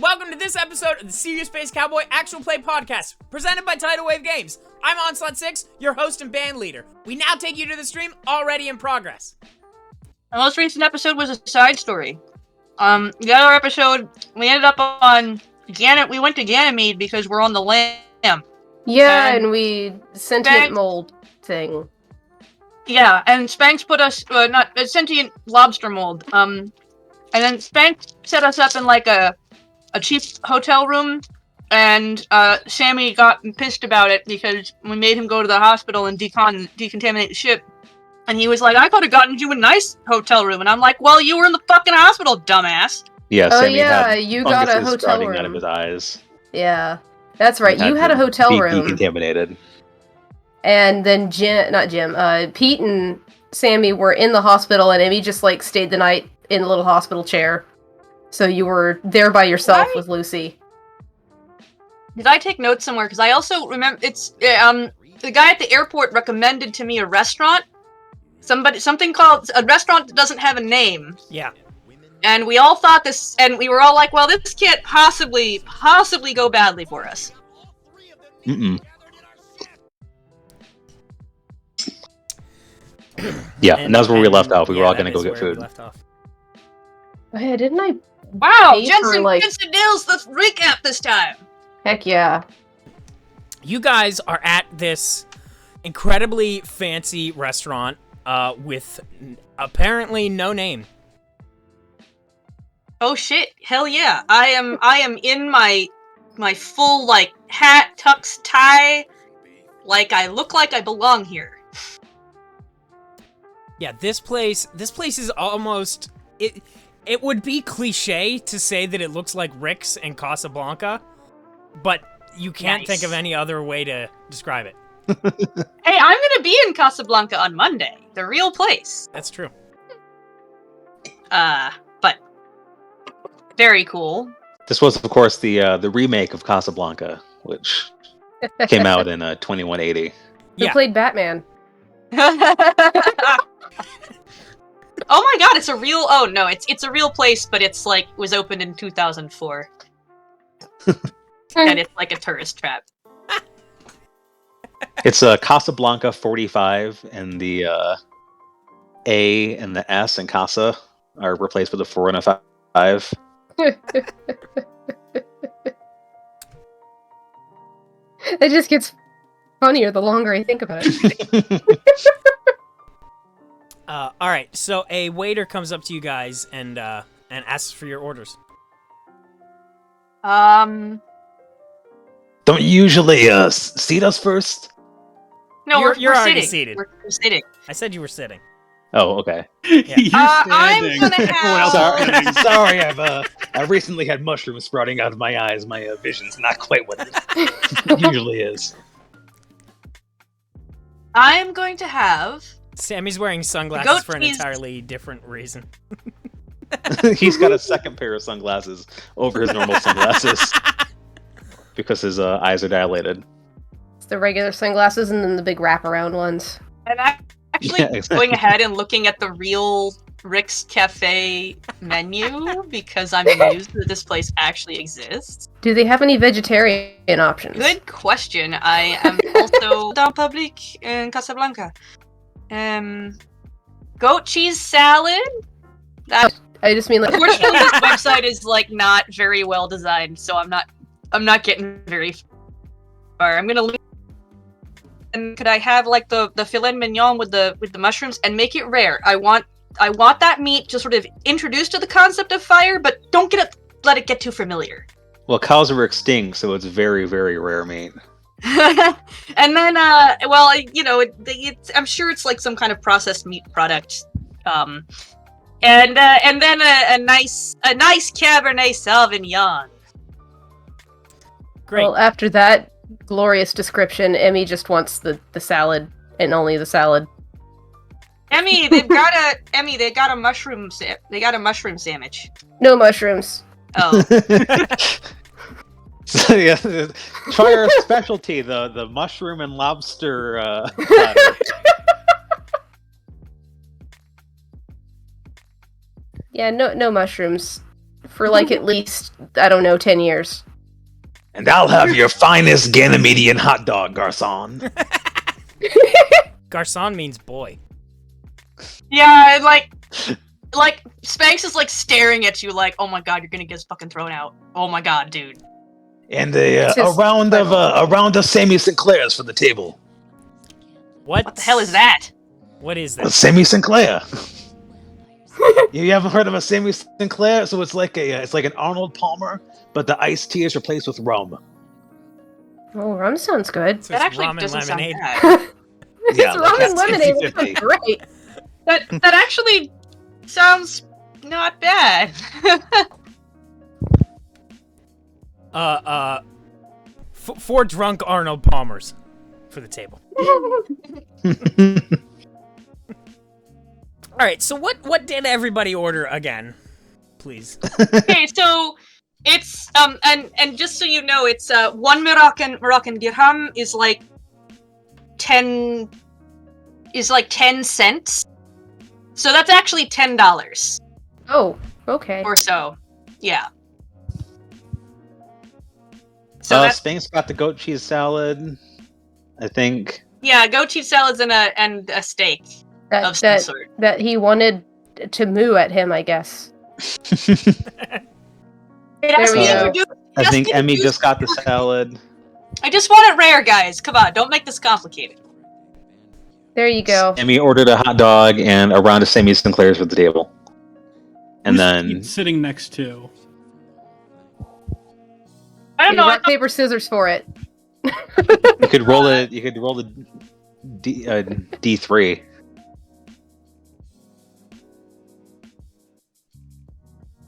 welcome to this episode of the Serious Space Cowboy Actual Play Podcast, presented by Tidal Wave Games. I'm Onslaught6, your host and band leader. We now take you to the stream already in progress. The most recent episode was a side story. The other episode, we ended up on we went to Ganymede because we're on the lam. Yeah, and we sentient mold thing. Yeah, and Spanks put us, sentient lobster mold. And then Spanks set us up in like a cheap hotel room, and Sammy got pissed about it because we made him go to the hospital and decontaminate the ship. And he was like, I could have gotten you a nice hotel room. And I'm like, well, you were in the fucking hospital, dumbass. Yeah, Sammy had you got a hotel room out of his eyes. Yeah, that's right. You had a hotel room. Decontaminated. And then Pete and Sammy were in the hospital, and Emmy just like stayed the night in the little hospital chair. So you were there by yourself with Lucy. Did I take notes somewhere? Because I also remember the guy at the airport recommended to me a restaurant. Something called a restaurant that doesn't have a name. Yeah. And we all thought this, and we were all like, well, this can't possibly go badly for us. Mm-mm. Yeah, and that's where we left off. We were all going to go get food. Oh, yeah, didn't I? Wow, Jensen nails the recap this time. Heck yeah. You guys are at this incredibly fancy restaurant with apparently no name. Oh shit! Hell yeah! I am in my full like hat, tux, tie, like I look like I belong here. Yeah, this place is almost it would be cliche to say that it looks like Rick's in Casablanca, but you can't think of any other way to describe it. Hey, I'm gonna be in Casablanca on Monday, the real place. That's true. But very cool. This was, of course, the remake of Casablanca, which came out in 2180. Who played Batman? Oh my god, it's a real. Oh no, it's a real place, but it's like was opened in 2004, and it's like a tourist trap. It's Casablanca 45, and the A and the S in Casa are replaced with a 4 and a 5. It just gets funnier the longer I think about it. All right, so a waiter comes up to you guys and asks for your orders. Don't you usually seat us first? No, you're we're already sitting. seated. We're sitting. I said you were sitting. Oh, okay. Yeah. I'm gonna have. Sorry, I've recently had mushrooms sprouting out of my eyes. My vision's not quite what it usually is. I am going to have. Sammy's wearing sunglasses for an entirely different reason. He's got a second pair of sunglasses over his normal sunglasses because his eyes are dilated. It's the regular sunglasses and then the big wraparound ones. And I'm actually going ahead and looking at the real Rick's Cafe menu because I'm amused that this place actually exists. Do they have any vegetarian options? Good question. I am also down public in Casablanca. Goat cheese salad. I just mean like. Unfortunately, this website is like not very well designed, so I'm not getting very far. I'm gonna look. And could I have like the filet mignon with the mushrooms and make it rare? I want that meat just sort of introduced to the concept of fire, but don't let it get too familiar. Well, cows are extinct, so it's very, very rare meat. And then, I'm sure it's like some kind of processed meat product. And then a nice Cabernet Sauvignon. Great. Well, after that glorious description, Emmy just wants the salad and only the salad. Emmy, they got a mushroom sandwich. No mushrooms. Oh. So, yeah, try our specialty, the mushroom and lobster platter. Yeah, no mushrooms for like at least, I don't know, 10 years. And I'll have your finest Ganymede hot dog, Garcon. Garcon means boy. Yeah, and like Spanks is like staring at you like, oh my god, you're gonna get fucking thrown out. Oh my god, dude. And a round of Sammy Sinclairs for the table. What the hell is that? What is A that? Sammy Sinclair. You haven't heard of a Sammy Sinclair? So it's like an Arnold Palmer, but the iced tea is replaced with rum. Oh, rum sounds good. So That it's actually rum and doesn't sound lemonade. bad. It's rum and lemonade. 50-50. That's great. That actually sounds not bad. Four drunk Arnold Palmers for the table. All right, so what did everybody order again, please? Okay, so it's and just so you know, it's 1 Moroccan dirham is like 10 cents. So that's actually $10 Oh, okay. or so. Yeah. So that's Spanks got the goat cheese salad, I think. yeah, goat cheese salads and a steak of some sort. That he wanted to moo at him, I guess. It has to we be go. introduced. I think Emmy just got the salad. I just want it rare, guys. Come on, don't make this complicated. There you go. Emmy ordered a hot dog and a round of Sammy Sinclairs for the table. And Who's then sitting next to. I don't know. Rock, paper, scissors for it. you could roll it. You could roll the D3.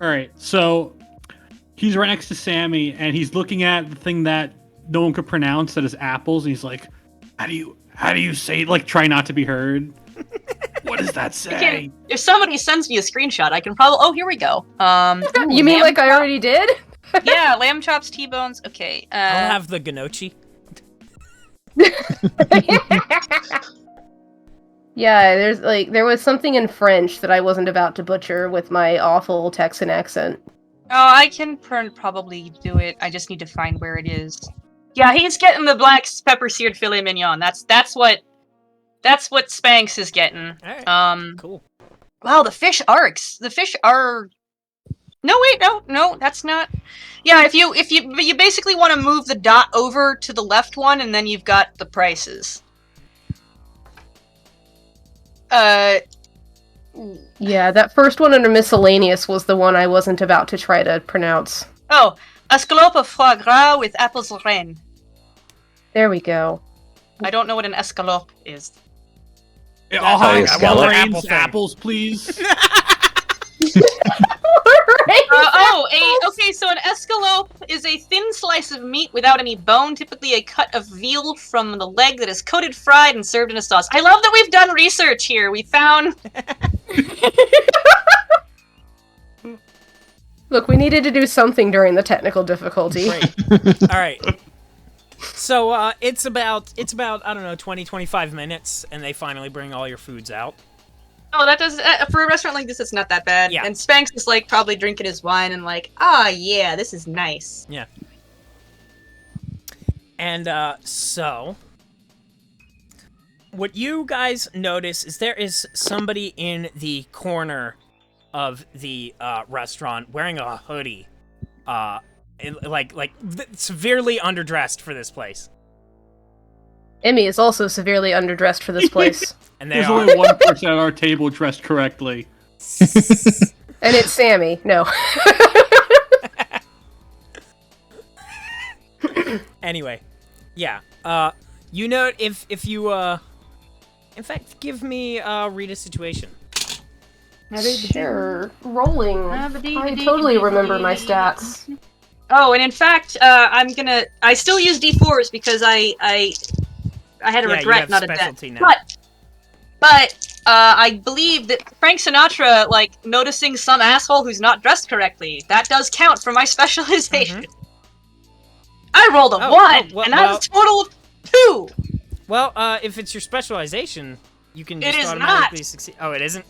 All right, so he's right next to Sammy, and he's looking at the thing that no one could pronounce, that is apples, and he's like, "How do you say it? Like, try not to be heard? What does that say?" If somebody sends me a screenshot, I can probably. Oh, here we go. You mean like I already did? Yeah, lamb chops, T-bones. Okay. I'll have the gnocchi. Yeah, there was something in French that I wasn't about to butcher with my awful Texan accent. Oh, I can probably do it. I just need to find where it is. Yeah, he's getting the black pepper seared filet mignon. That's what Spanks is getting. All right. Cool. Wow, the fish arcs. The fish are. No, wait, no, that's not. Yeah, if you basically want to move the dot over to the left one, and then you've got the prices. Yeah, that first one under miscellaneous was the one I wasn't about to try to pronounce. Oh, escalope of foie gras with apples Lorraine. There we go. I don't know what an escalope is. I'll probably have a scallop. Apple thing. apples, please. Okay, so an escalope is a thin slice of meat without any bone, typically a cut of veal from the leg that is coated, fried, and served in a sauce. I love that we've done research here. We found... Look, we needed to do something during the technical difficulty. Great. All right. So it's about I don't know 20-25 minutes, and they finally bring all your foods out. Oh, that does... for a restaurant like this, it's not that bad. Yeah. And Spanks is, like, probably drinking his wine and like, yeah, this is nice. Yeah. And so what you guys notice is there is somebody in the corner of the restaurant wearing a hoodie, severely underdressed for this place. Emmy is also severely underdressed for this place. And they There's are. only one person at our table dressed correctly. And it's Sammy. No. Anyway, yeah. You know, if you in fact, give me read a situation. Sure. Rolling. I totally remember my stats. Oh, and in fact, I still use D4s because I had a Yeah, you regret, have not a debt. specialty now. But I believe that Frank Sinatra, like, noticing some asshole who's not dressed correctly, that does count for my specialization. I rolled a 1, and that's a total of 2! Well, if it's your specialization, you can It just is automatically not. succeed. Oh, it isn't?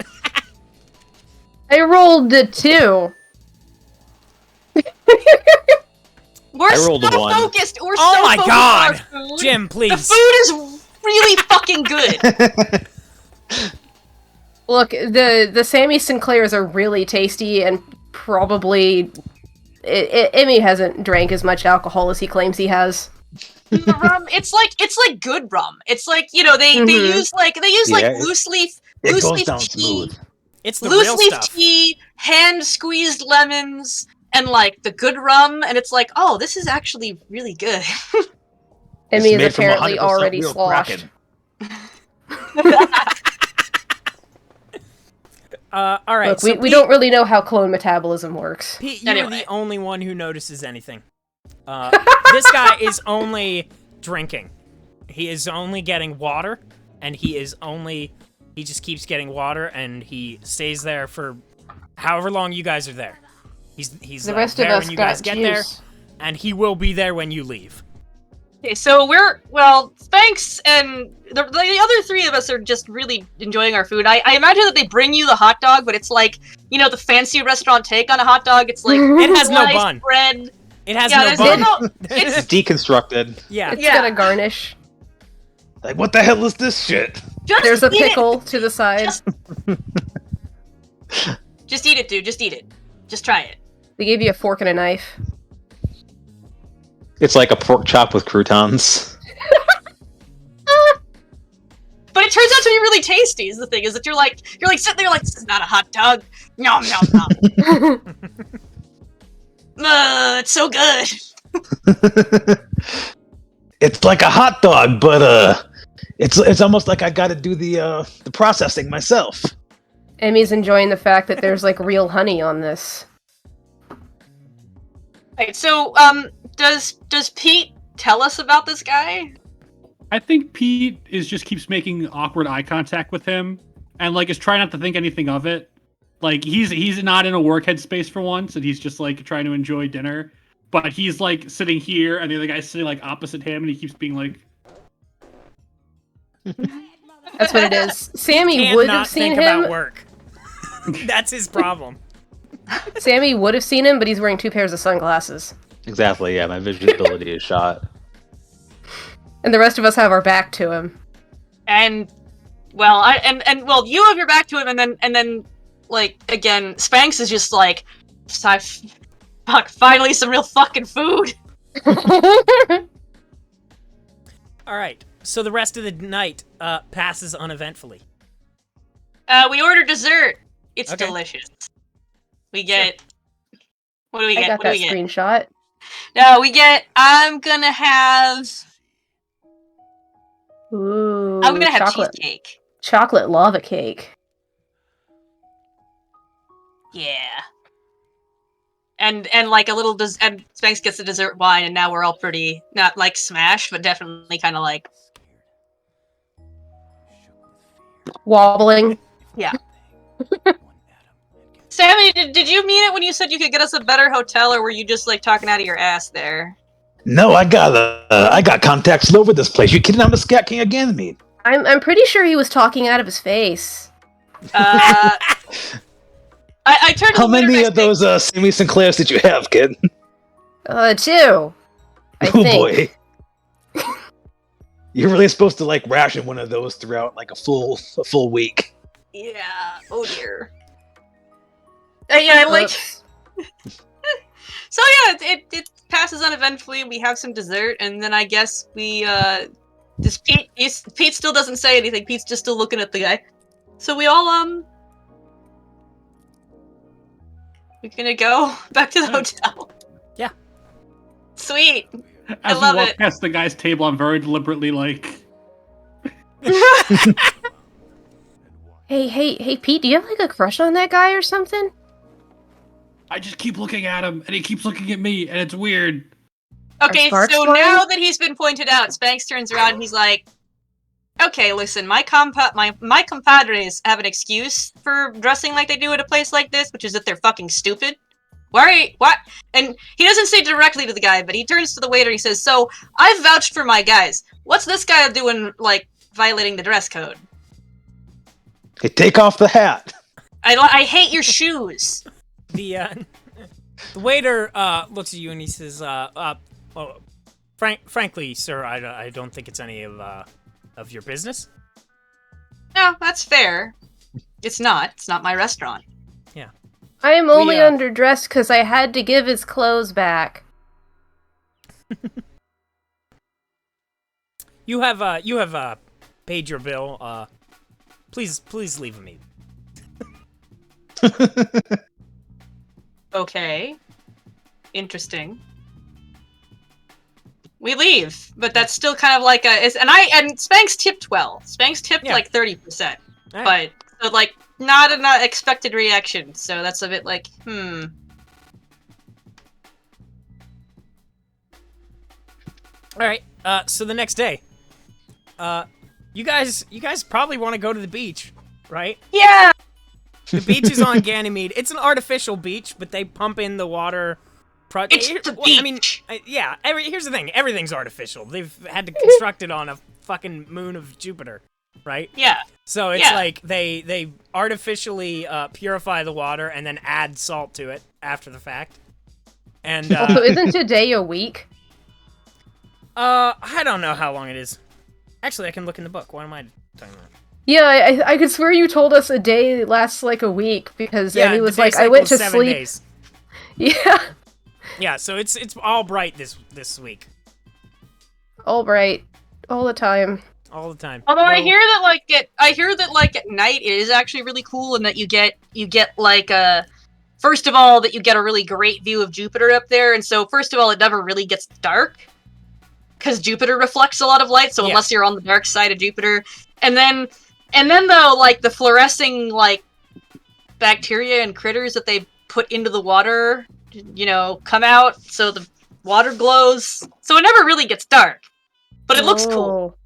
I rolled a 2. We're I rolled a so 1. focused. We're Oh so my focused God. on our food. Jim, The please. food is really fucking good. Look, the Sammy Sinclairs are really tasty, and probably Emmy hasn't drank as much alcohol as he claims he has. The rum, it's like good rum. It's like, you know, they use like Yeah, loose leaf It goes tea, down smooth. It's the loose real leaf stuff. tea, hand squeezed lemons, and like the good rum, and it's like, oh, this is actually really good. Emmy is made from apparently 100% already real sloshed. Kraken. All right. Look, so we don't really know how clone metabolism works. Pete, you're Anyway. the only one who notices anything. This guy is only drinking. He is only getting water, and he just keeps getting water, and he stays there for however long you guys are there. He's The like, rest of there us when you got guys get there, juice. and he will be there when you leave. Okay, so Spanks and the other three of us are just really enjoying our food. I imagine that they bring you the hot dog, but it's like, you know, the fancy restaurant take on a hot dog. It's like It has no sliced bun. bread. It has Yeah, no there's bun. no- It's deconstructed. Yeah. It's Yeah. got a garnish. Like, what the hell is this shit? Just There's a eat it. pickle to the side. Just eat it, dude. Just eat it. Just try it. They gave you a fork and a knife. It's like a pork chop with croutons. But it turns out to be really tasty. Is the thing is that you're like sitting there like, this is not a hot dog. Nom nom nom. It's so good. It's like a hot dog, but it's almost like I got to do the processing myself. Emmy's enjoying the fact that there's like real honey on this. Right. So does Pete tell us about this guy? I think Pete just keeps making awkward eye contact with him, and like is trying not to think anything of it. Like he's not in a work headspace for once, and he's just like trying to enjoy dinner. But he's like sitting here, and the other guy's sitting like opposite him, and he keeps being like, That's what it is. Sammy Can't would not have seen think him. about work. That's his problem. Sammy would have seen him, but he's wearing 2 pairs of sunglasses. Exactly. Yeah, my visibility is shot. And the rest of us have our back to him. And well, you have your back to him, and then like again, Spanks is just like, fuck, finally some real fucking food. All right. So the rest of the night passes uneventfully. We order dessert. It's Okay. delicious. We get. What do we I get? got What do that we get? screenshot. No, we get. I'm gonna have Ooh, chocolate. cheesecake. Chocolate lava cake. Yeah. And like a little and Spanks gets the dessert wine, and now we're all pretty not like smashed, but definitely kind of like Wobbling. yeah. Sammy, did you mean it when you said you could get us a better hotel, or were you just like talking out of your ass there? No, I got contacts all over this place. You kidding? I'm a Scat King of Ganymede. I'm pretty sure he was talking out of his face. I turned to How the waiter many next of those Sammy Sinclairs did you have, kid? 2. I Oh think. boy. You're really supposed to like ration one of those throughout like a full week. Yeah. Oh dear. Yeah, I like. Oops. So yeah, it passes uneventfully. We have some dessert, and then I guess we Pete still doesn't say anything. Pete's just still looking at the guy. So we all we're gonna go back to the hotel. Yeah. Sweet. I as we love walk it. past the guy's table, I'm very deliberately like, Hey, Pete, do you have like a crush on that guy or something? I just keep looking at him, and he keeps looking at me, and it's weird. Okay, sparks so flying? now that he's been pointed out, Spanks turns around and he's like, okay, listen, my compadres have an excuse for dressing like they do at a place like this, which is that they're fucking stupid. What? And he doesn't say directly to the guy, but he turns to the waiter and he says, so, I've vouched for my guys. What's this guy doing, like, violating the dress code? Hey, take off the hat. I hate your shoes. The The waiter looks at you and he says, well, frankly, sir, I don't think it's any of your business. No, that's fair. It's not. It's not my restaurant. Yeah. I am only underdressed because I had to give his clothes back. You have paid your bill. Please leave me. Okay. Interesting. We leave, but that's still kind of like and Spanks tipped well. Spanks tipped like 30%, Right. but so like not an expected reaction. So that's a bit like All right. So the next day, you guys probably want to go to the beach, right? Yeah. The beach is on Ganymede. It's an artificial beach, but they pump in the water. It's the beach. I mean, yeah. Here's the thing. Everything's artificial. They've had to construct it on a fucking moon of Jupiter, right? Yeah. So it's like they artificially purify the water and then add salt to it after the fact. And Also, isn't today a week? I don't know how long it is. Actually, I can look in the book. What am I talking about? Yeah, I could swear you told us a day lasts like a week because Emmy was like, I went to 7 sleep. days. Yeah. Yeah, so it's all bright this week. All bright. All the time. All the time. Although I hear that at night it is actually really cool, and that you get like first of all that you get a really great view of Jupiter up there, and so first of all it never really gets dark because Jupiter reflects a lot of light. So unless you're on the dark side of Jupiter, and then though like the fluorescing like bacteria and critters that they put into the water, come out, so the water glows. So it never really gets dark, but it looks cool.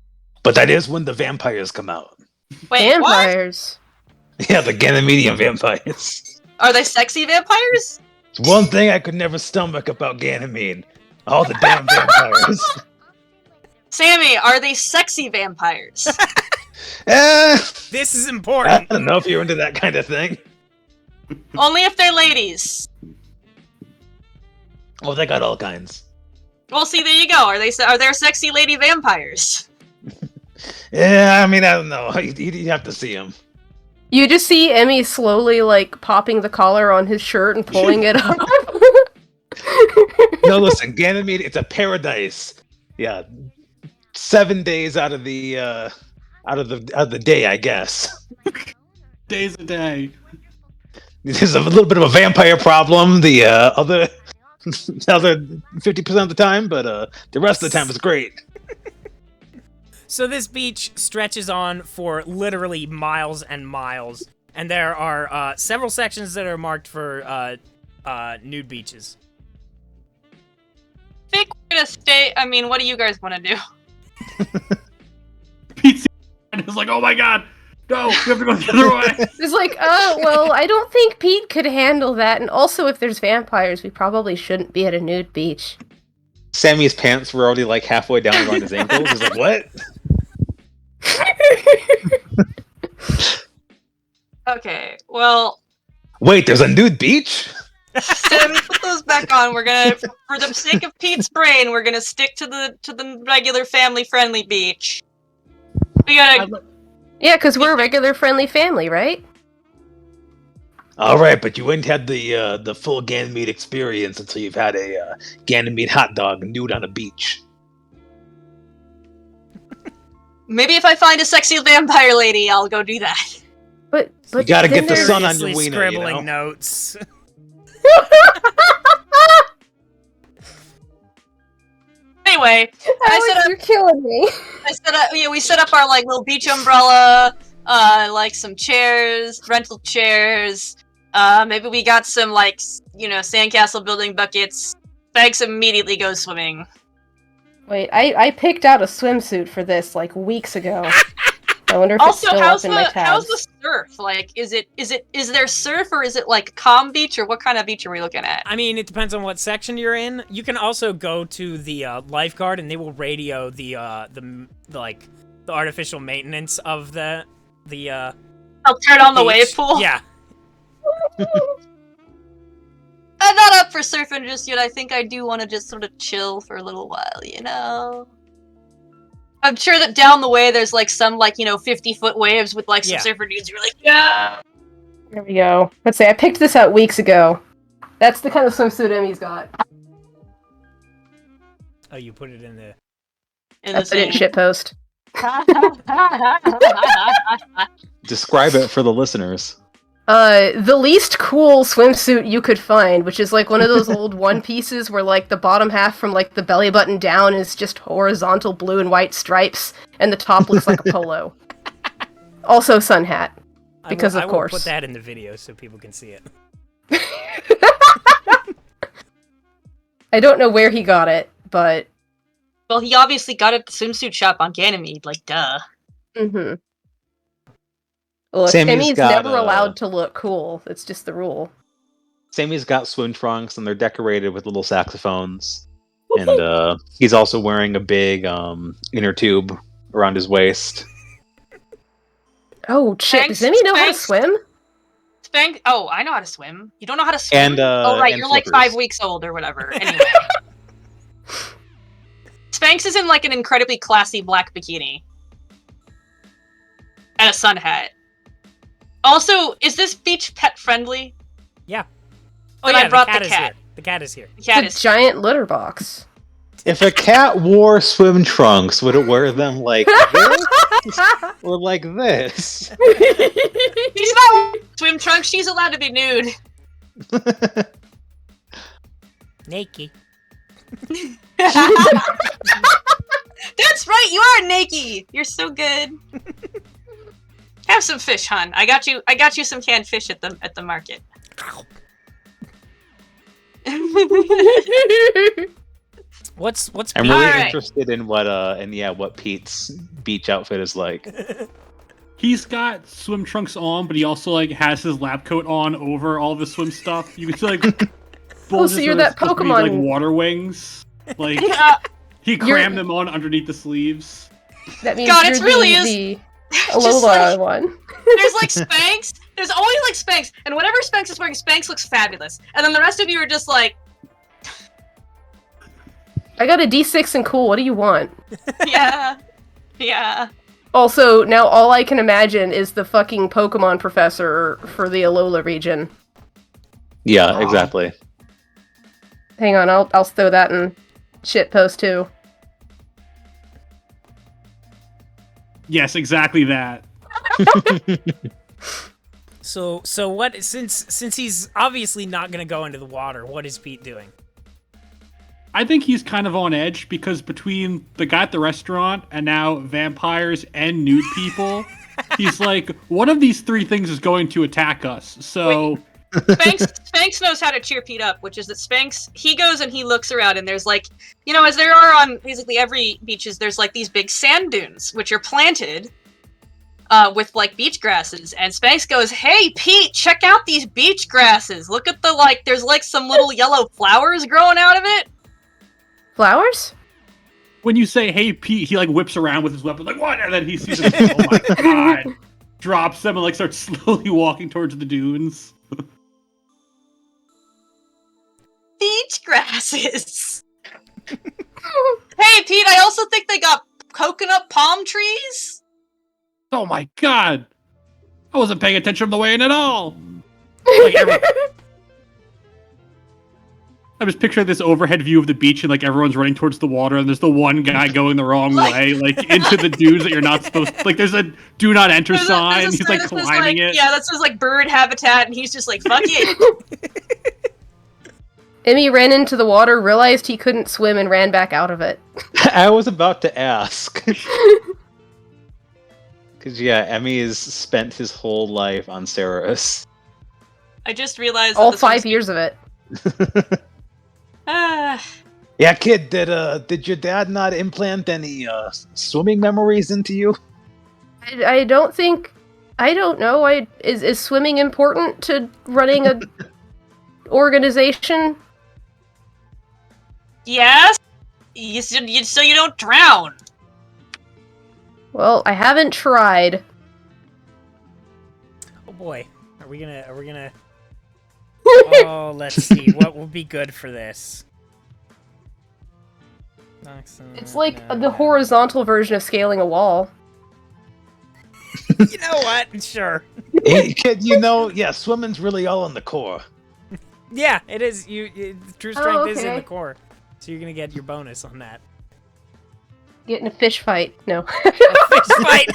But that is when the vampires come out. Wait, vampires. What? Yeah, the Ganymedian vampires. Are they sexy vampires? It's one thing I could never stomach about Ganymede. All the damn vampires. Sammy, are they sexy vampires? This is I important. don't know if you're into that kind of thing. Only if they're ladies. Oh, they got all kinds. Well, see, there you go. Are there sexy lady vampires? Yeah, I mean, I don't know. You have to see them. You just see Emmy slowly, like, popping the collar on his shirt and pulling it up. No, listen, Ganymede, it's a paradise. Yeah, 7 days out of the day, I guess. Days a day. There's a little bit of a vampire problem. The other 50% of the time, but the rest of the time is great. So this beach stretches on for literally miles and miles, and there are several sections that are marked for nude beaches. I think we're gonna stay. I mean, what do you guys want to do? Pete's is like, oh my god, no, we have to go the other way. It's like, well, I don't think Pete could handle that, and also if there's vampires, we probably shouldn't be at a nude beach. Sammy's pants were already like halfway down around his ankles. He's like, what? Okay, well, Wait, there's a nude beach? Sammy, put those back on. We're gonna, for the sake of Pete's brain, we're gonna stick to the regular family-friendly beach. We gotta. Yeah, because we're a regular friendly family, right? All right, but you ain't had the full Ganymede experience until you've had a Ganymede hot dog nude on a beach. Maybe if I find a sexy vampire lady, I'll go do that. But You gotta then get the there's- sun on your Seriously wiener, scribbling notes. Anyway, You're killing me. we set up our like little beach umbrella, like some chairs, rental chairs. Maybe we got some like sandcastle building buckets. Bags immediately goes swimming. Wait, I picked out a swimsuit for this like weeks ago. I wonder if Also, it's still how's up in my how's tabs. the surf? Like, is there surf, or is it like calm beach, or what kind of beach are we looking at? I mean, it depends on what section you're in. You can also go to the lifeguard, and they will radio the artificial maintenance of the I'll turn on the beach. wave pool. Yeah. I'm not up for surfing just yet. I think I do want to just sort of chill for a little while, you know? I'm sure that down the way there's like some 50-foot waves with like some surfer dudes who are like, yeah! There we go. Let's see, I picked this out weeks ago. That's the kind of swimsuit Emmy's got. Oh, you put it in the... I put it in shitpost. Describe it for the listeners. The least cool swimsuit you could find, which is like one of those old one pieces where like the bottom half from like the belly button down is just horizontal blue and white stripes, and the top looks like a polo. Also sun hat, because of course. I will put that in the video so people can see it. I don't know where he got it, but... Well, he obviously got it at the swimsuit shop on Ganymede, like, duh. Mm-hmm. Look, Sammy's never allowed to look cool. It's just the rule. Sammy's got swim trunks, and they're decorated with little saxophones. And he's also wearing a big inner tube around his waist. Oh, shit. Does Emmy know how to swim? Spank. Oh, I know how to swim. You don't know how to swim? And, right, and you're flippers. like 5 weeks old or whatever. Anyway. Spanks is in like an incredibly classy black bikini. And a sun hat. Also, is this beach pet friendly? Yeah. Oh, yeah, I brought the cat. Here. The cat is here. The cat is a giant litter box. If a cat wore swim trunks, would it wear them like this? Or like this? She's not swim trunks, she's allowed to be nude. Naked. That's right, you are naked. You're so good. Have some fish, hon. I got you some canned fish at the market. What's I'm really interested in what Pete's beach outfit is like. He's got swim trunks on, but he also like has his lab coat on over all of his swim stuff. You can see like oh, so you're that Pokemon like water wings. Like he crammed them on underneath the sleeves. That means God, you're it really the Alola one. There's like Spanks. There's always like Spanks, and whatever Spanks is wearing, Spanks looks fabulous. And then the rest of you are just like, I got a D6 and cool. What do you want? yeah. Also, now all I can imagine is the fucking Pokemon professor for the Alola region. Yeah, exactly. Hang on, I'll throw that in shitpost too. Yes, exactly that. So what? Since he's obviously not gonna go into the water, what is Pete doing? I think he's kind of on edge because between the guy at the restaurant and now vampires and nude people, he's like, one of these three things is going to attack us. So Spanks knows how to cheer Pete up, which is that Spanks, he goes and he looks around and there's like, as there are on basically every beaches, there's like these big sand dunes, which are planted with like beach grasses. And Spanks goes, "Hey Pete, check out these beach grasses. Look at there's like some little yellow flowers growing out of it." Flowers? When you say, "Hey Pete," he like whips around with his weapon, like, "What?" And then he sees them, oh my god. Drops them and like starts slowly walking towards the dunes. Beach grasses. Hey Pete, I also think they got coconut palm trees. Oh my god! I wasn't paying attention on the way in at all! Like I was picturing this overhead view of the beach and like everyone's running towards the water and there's the one guy going the wrong way, like into the dunes that you're not supposed to, like there's a do not enter sign, he's like climbing it. Yeah, that's his like bird habitat and he's just like, fuck it. Emmy ran into the water, realized he couldn't swim, and ran back out of it. I was about to ask. Because, yeah, Emmy has spent his whole life on Ceres. I just realized all 5 years of it. Yeah, kid, did your dad not implant any swimming memories into you? I don't know. Is swimming important to running a organization? Yes. So you don't drown. Well, I haven't tried. Oh boy, are we gonna? Oh, let's see. What will be good for this? It's like the horizontal version of scaling a wall. You know what? Sure. Hey, kid, you know, yeah, swimming's really all in the core. Yeah, it is. True strength is in okay. the core, so you're gonna get your bonus on that. Get in a fish fight. No. Fish fight.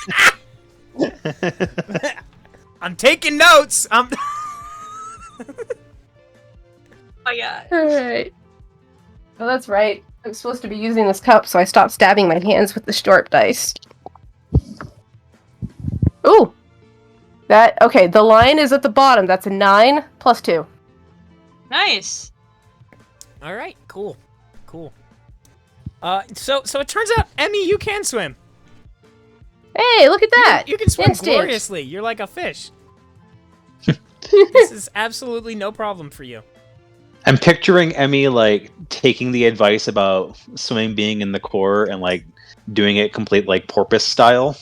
I'm taking notes. Oh my god. Alright. Oh, that's right. I'm supposed to be using this cup, so I stopped stabbing my hands with the sharp dice. Ooh! Okay, the line is at the bottom. That's a 9 plus 2. Nice. All right, cool. So it turns out, Emmy, you can swim. Hey, look at that! You can swim Instinct. gloriously. You're like a fish. This is absolutely no problem for you. I'm picturing Emmy like taking the advice about swimming being in the core and like doing it complete like porpoise style.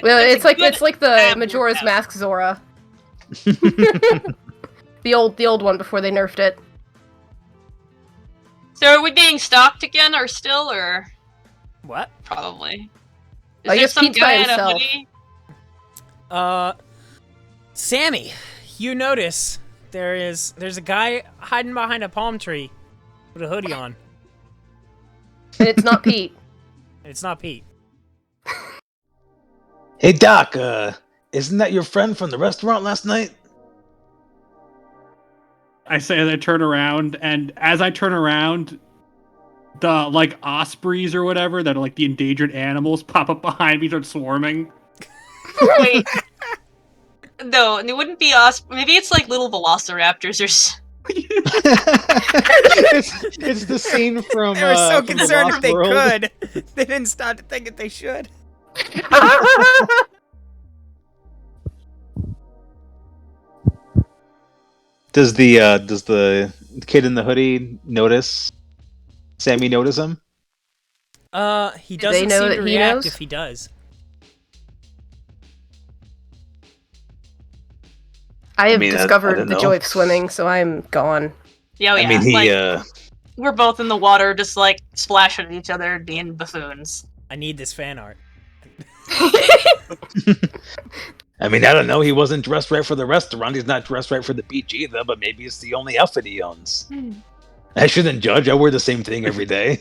Well, it's like the Majora's Mask Zora. the old one before they nerfed it. So are we being stalked again, or still, or What? probably? Is I there guess some Pete's guy by in a himself. hoodie? Sammy, you notice there's a guy hiding behind a palm tree with a hoodie on. And it's not Pete. And it's not Pete. Hey Doc, isn't that your friend from the restaurant last night? I say as I turn around, and as I turn around, the like ospreys or whatever that are like the endangered animals pop up behind me, start swarming. Wait. No, it wouldn't be us. Maybe it's like little velociraptors or. It's the scene from. They were so from The concerned Lost if they World. could. They didn't stop to think if they should. Does the kid in the hoodie notice? Sammy notice him? He Do they doesn't know seem that to he react knows? if he does. I have mean, I discovered don't the know. joy of swimming, so I'm gone. Yeah, I mean, he. like, we're both in the water, just like splashing at each other, being buffoons. I need this fan art. I mean, I don't know. He wasn't dressed right for the restaurant. He's not dressed right for the beach either. But maybe it's the only outfit he owns. I shouldn't judge. I wear the same thing every day.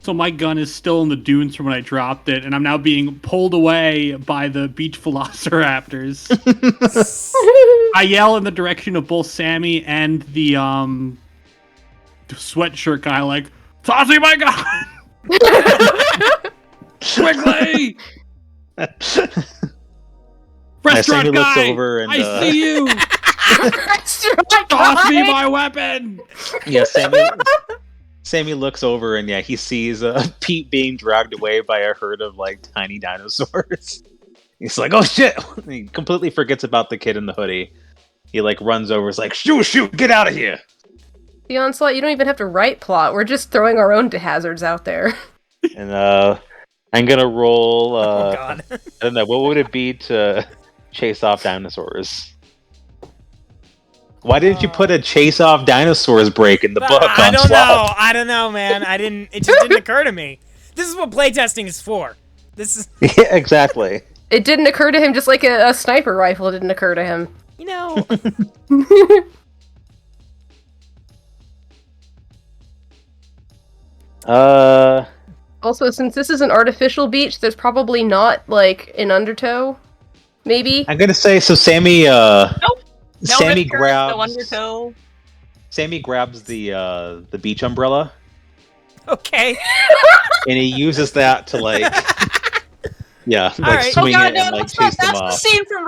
So my gun is still in the dunes from when I dropped it, and I'm now being pulled away by the beach velociraptors. I yell in the direction of both Sammy and the sweatshirt guy, like, "Tossing my gun! Quickly! Restaurant Sammy looks guy! over and, I see you! Toss me my weapon!" Yeah, Sammy looks over and yeah, he sees Pete being dragged away by a herd of like tiny dinosaurs. He's like, "Oh shit!" He completely forgets about the kid in the hoodie. He like runs over, is like, "Shoot! Get out of here!" The Onslaught, you don't even have to write plot. We're just throwing our own hazards out there. And I'm gonna roll. Oh god. I don't know. What would it be to chase off dinosaurs? Why didn't you put a chase off dinosaurs break in the book? I don't Onslaught? know. I don't know, man. It just didn't occur to me. This is what playtesting is for. This is, Yeah, exactly. It didn't occur to him just like a sniper rifle didn't occur to him. you know. Also, since this is an artificial beach, there's probably not, like, an undertow. Maybe? I'm gonna say so. Sammy. No Sammy rip curve, grabs. no undertow. Sammy grabs the beach umbrella Okay. and he uses that to like. Yeah, like right. swing Oh god, it no, and like that's chase them the off. scene from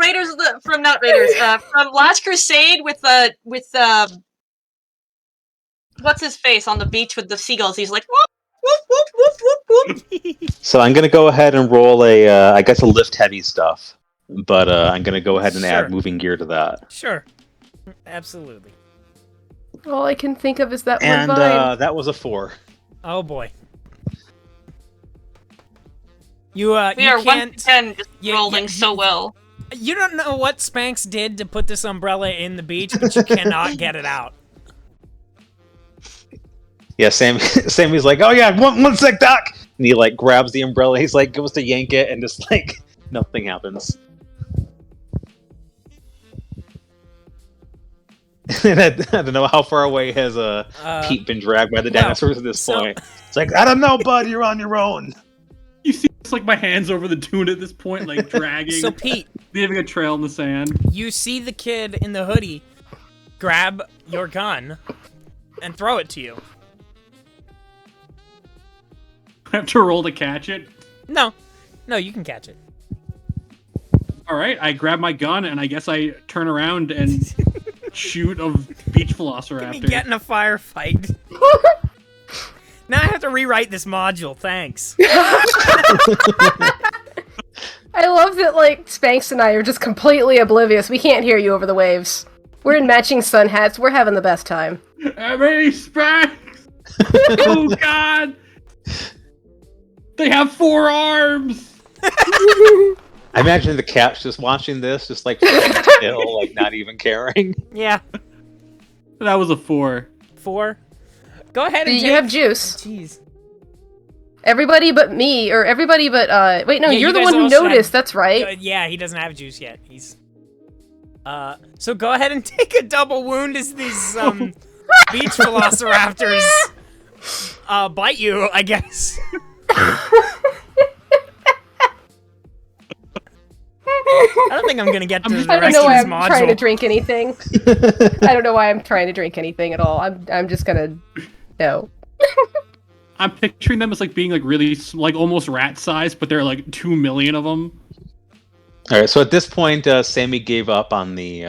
from Last Crusade with what's his face on the beach with the seagulls. He's like, whoop, whoop, whoop, whoop, whoop, whoop. So I'm gonna go ahead and roll I guess a lift heavy stuff, but I'm gonna go ahead and Sure. add moving gear to that. Sure. Absolutely. All I can think of is that And one vine. that was a 4. Oh boy. You We are you can't. once again just you- rolling you- so well. You don't know what Spanks did to put this umbrella in the beach, but you cannot get it out. Yeah, Sammy's like, oh yeah, one sec, Doc. And he like grabs the umbrella. He's like, goes to yank it, and just like nothing happens. And I don't know how far away has Pete been dragged by the dinosaurs at this point. It's like, I don't know, bud. You're on your own. You see, it's like my hands over the dune at this point, like dragging, So Pete, leaving a trail in the sand. you see the kid in the hoodie grab your gun and throw it to you. I have to roll to catch it. No, you can catch it. All right, I grab my gun and I guess I turn around and shoot a beach velociraptor. Can you get in a firefight? Now I have to rewrite this module. Thanks. I love that, like, Spanks and I are just completely oblivious. We can't hear you over the waves. We're in matching sun hats. We're having the best time. Emmy Spanks! Oh god! They have 4 arms! I imagine the cat's just watching this, just like still, like not even caring. Yeah. That was a 4. 4. Go ahead and You have juice. Jeez. Everybody but me, or everybody but, wait, no, Yeah, you're you the guys one who also noticed, have- that's right. Yeah, he doesn't have juice yet. He's. So go ahead and take a double wound as these beach velociraptors bite you, I guess. I don't think I'm gonna get to the I don't rest know of why this I'm module. trying to drink anything. I don't know why I'm trying to drink anything at all. I'm just gonna... No. I'm picturing them as like being like really like almost rat sized, but there are like 2 million of them. All right, so at this point, Sammy gave up on the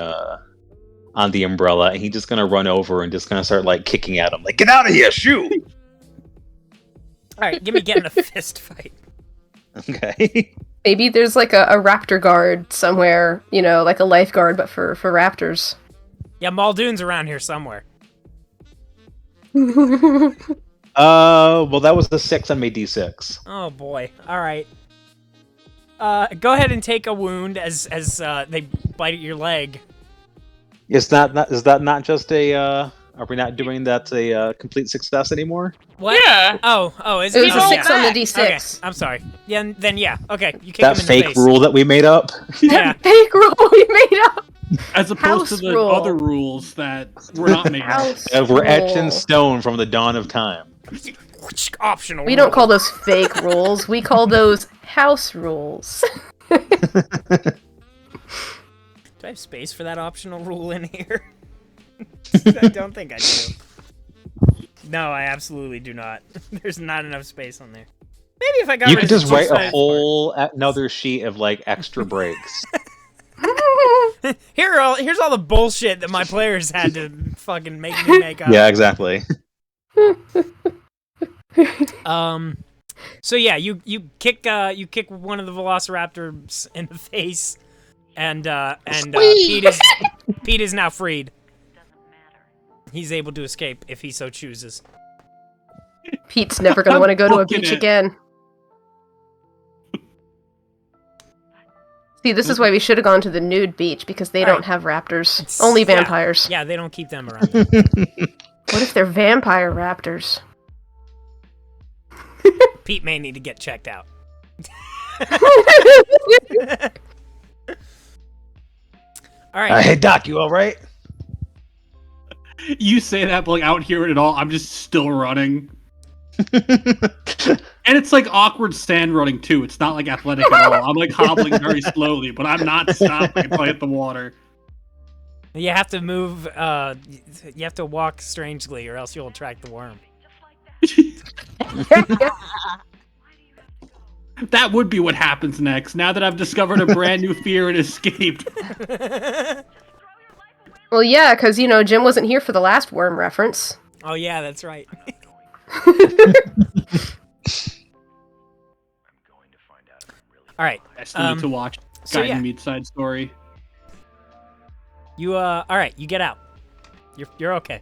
umbrella, and he's just gonna run over and just gonna start like kicking at him, like, get out of here, shoot! All right, give me getting a fist fight. Okay. Maybe there's like a raptor guard somewhere, you know, like a lifeguard, but for raptors. Yeah, Muldoon's around here somewhere. Well, that was the 6 on my D6. Oh boy. All right. Go ahead and take a wound as they bite at your leg. Is that not just a? Are we not doing that a complete success anymore? What? Yeah. Oh, is It was oh, a yeah. 6 on the Okay, D6. I'm sorry. Yeah, then yeah. Okay, you kick That him in the fake face. rule that we made up. Yeah. Fake rule we made up! As opposed to House the rule. other rules that were not made up. House We're etched in rule. stone from the dawn of time. Optional. We don't rule. call those fake rules, we call those house rules. Do I have space for that optional rule in here? I don't think I do. No, I absolutely do not. There's not enough space on there. Maybe if I got You rid could of just the write a two-sided whole another sheet of like extra breaks. part. Here's all the bullshit that my players had to fucking make me make up. Yeah, exactly. So yeah, you kick one of the velociraptors in the face, and Pete is now freed. He's able to escape if he so chooses. Pete's never gonna want to go to a Booking beach it. again. See, this is why we should have gone to the nude beach, because they don't Right. have raptors. Only Yeah. vampires. Yeah, they don't keep them around. What if they're vampire raptors? Pete may need to get checked out. All right. Hey, Doc, you all right? You say that, but like I don't hear it at all. I'm just still running. And it's like awkward sand running too. It's not like athletic at all. I'm like hobbling very slowly, but I'm not stopping until I hit the water. You have to move. You have to walk strangely, or else you'll attract the worm. That would be what happens next. Now that I've discovered a brand new fear and escaped. Well, yeah, because, you know, Jim wasn't here for the last worm reference. Oh yeah, that's right. All right. I still need to watch so yeah. Ganymede side story. You all right? You get out. You're okay.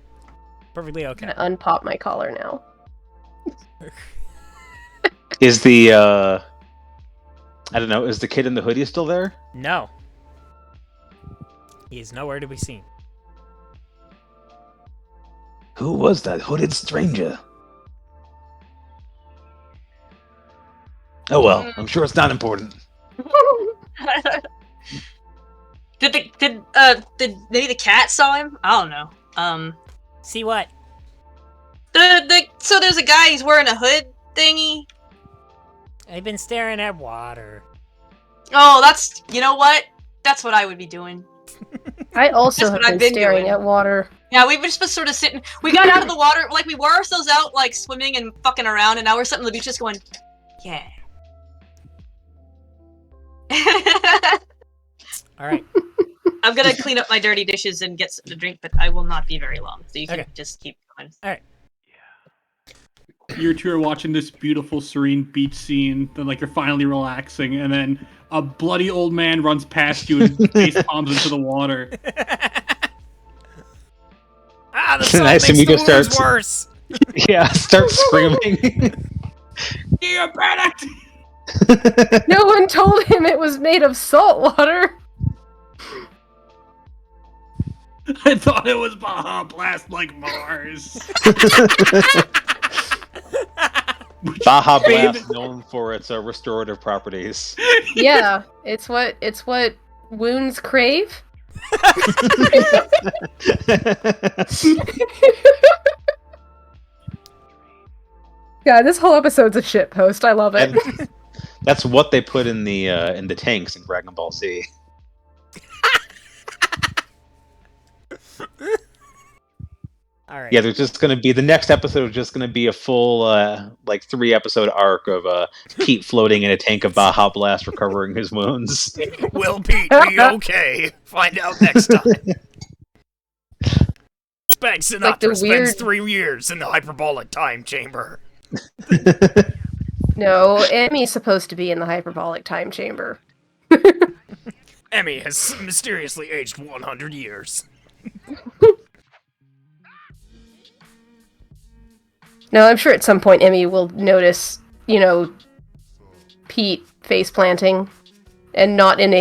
Perfectly I'm okay. gonna unpop my collar now. Is I don't know. Is the kid in the hoodie still there? No. He is nowhere to be seen. Who was that hooded stranger? Oh well, I'm sure it's not important. Did maybe the cat saw him? I don't know. See what? So there's a guy, he's wearing a hood thingy. I've been staring at water. Oh, you know what? That's what I would be doing. I also That's have what I've been been staring doing. at water. Yeah, we were just sort of sitting. We got out of the water, like we wore ourselves out, like swimming and fucking around, and now we're sitting on the beach just going, yeah. All right. I'm gonna clean up my dirty dishes and get something to drink, but I will not be very long, so you can just keep going. All right. You two are watching this beautiful, serene beach scene. Then, like, you're finally relaxing, and then a bloody old man runs past you and face palms into the water. The salt Nice, makes and the you just wounds start- worse. Yeah, start screaming. Diabetic! No one told him it was made of salt water. I thought it was Baja Blast like Mars. Baja Blast, known for its restorative properties. Yeah, it's what wounds crave. God, this whole episode's a shit post. I love it. And that's what they put in the tanks in Dragon Ball Z. All right. Yeah, there's just gonna be the next episode is just gonna be a full 3-episode arc of Pete floating in a tank of Baja Blast, recovering his wounds. Will Pete be okay? Find out next time. Spanks Sinatra Like the spends weird- 3 years in the hyperbolic time chamber. No, Emmy's supposed to be in the hyperbolic time chamber. Emmy has mysteriously aged 100 years. No, I'm sure at some point Emmy will notice, Pete face planting, and not in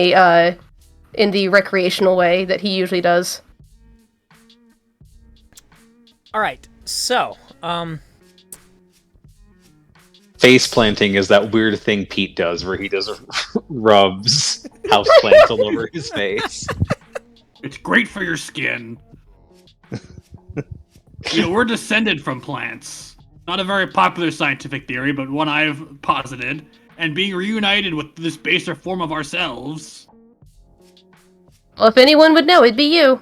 in the recreational way that he usually does. All right. So, Face planting is that weird thing Pete does where he does rubs houseplants all over his face. It's great for your skin. We're descended from plants. Not a very popular scientific theory, but one I've posited. And being reunited with this baser form of ourselves. Well, if anyone would know, it'd be you.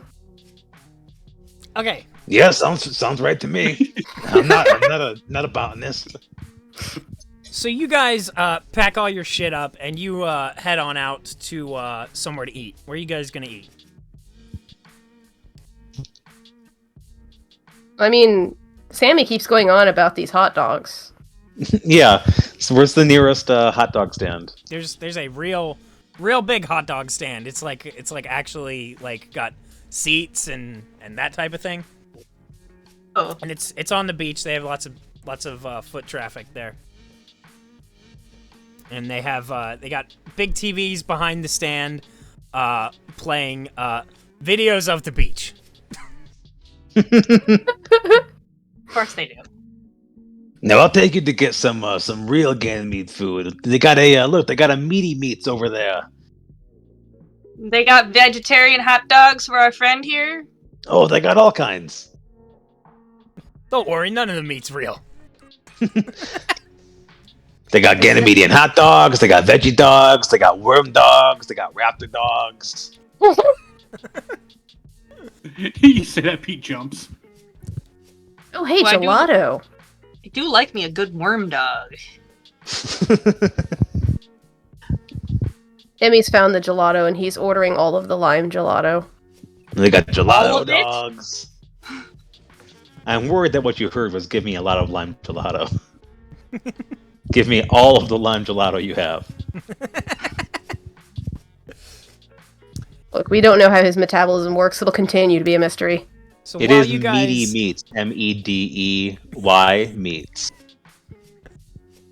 okay. Yeah, sounds right to me. I'm not a botanist. So you guys pack all your shit up and you head on out to somewhere to eat. Where are you guys gonna eat? I mean, Sammy keeps going on about these hot dogs. Yeah. So where's the nearest hot dog stand? There's a real big hot dog stand. It's like actually like got seats and that type of thing. Oh. And it's on the beach. They have lots of foot traffic there. And they got big TVs behind the stand, playing videos of the beach. Of course they do. Now I'll take you to get some real Ganymede food. They got they got a meaty meats over there. They got vegetarian hot dogs for our friend here. Oh, they got all kinds. Don't worry, none of the meat's real. They got Ganymedean hot dogs, they got veggie dogs, they got worm dogs, they got raptor dogs. You say that, Pete jumps. Oh, hey, Well, gelato. I do like me a good worm dog. Emmy's found the gelato, and he's ordering all of the lime gelato. They got All gelato of it? dogs. I'm worried that what you heard was give me a lot of lime gelato. Give me all of the lime gelato you have. Look, we don't know how his metabolism works. It'll continue to be a mystery. So It while is you guys meaty meats. MEDEY meats.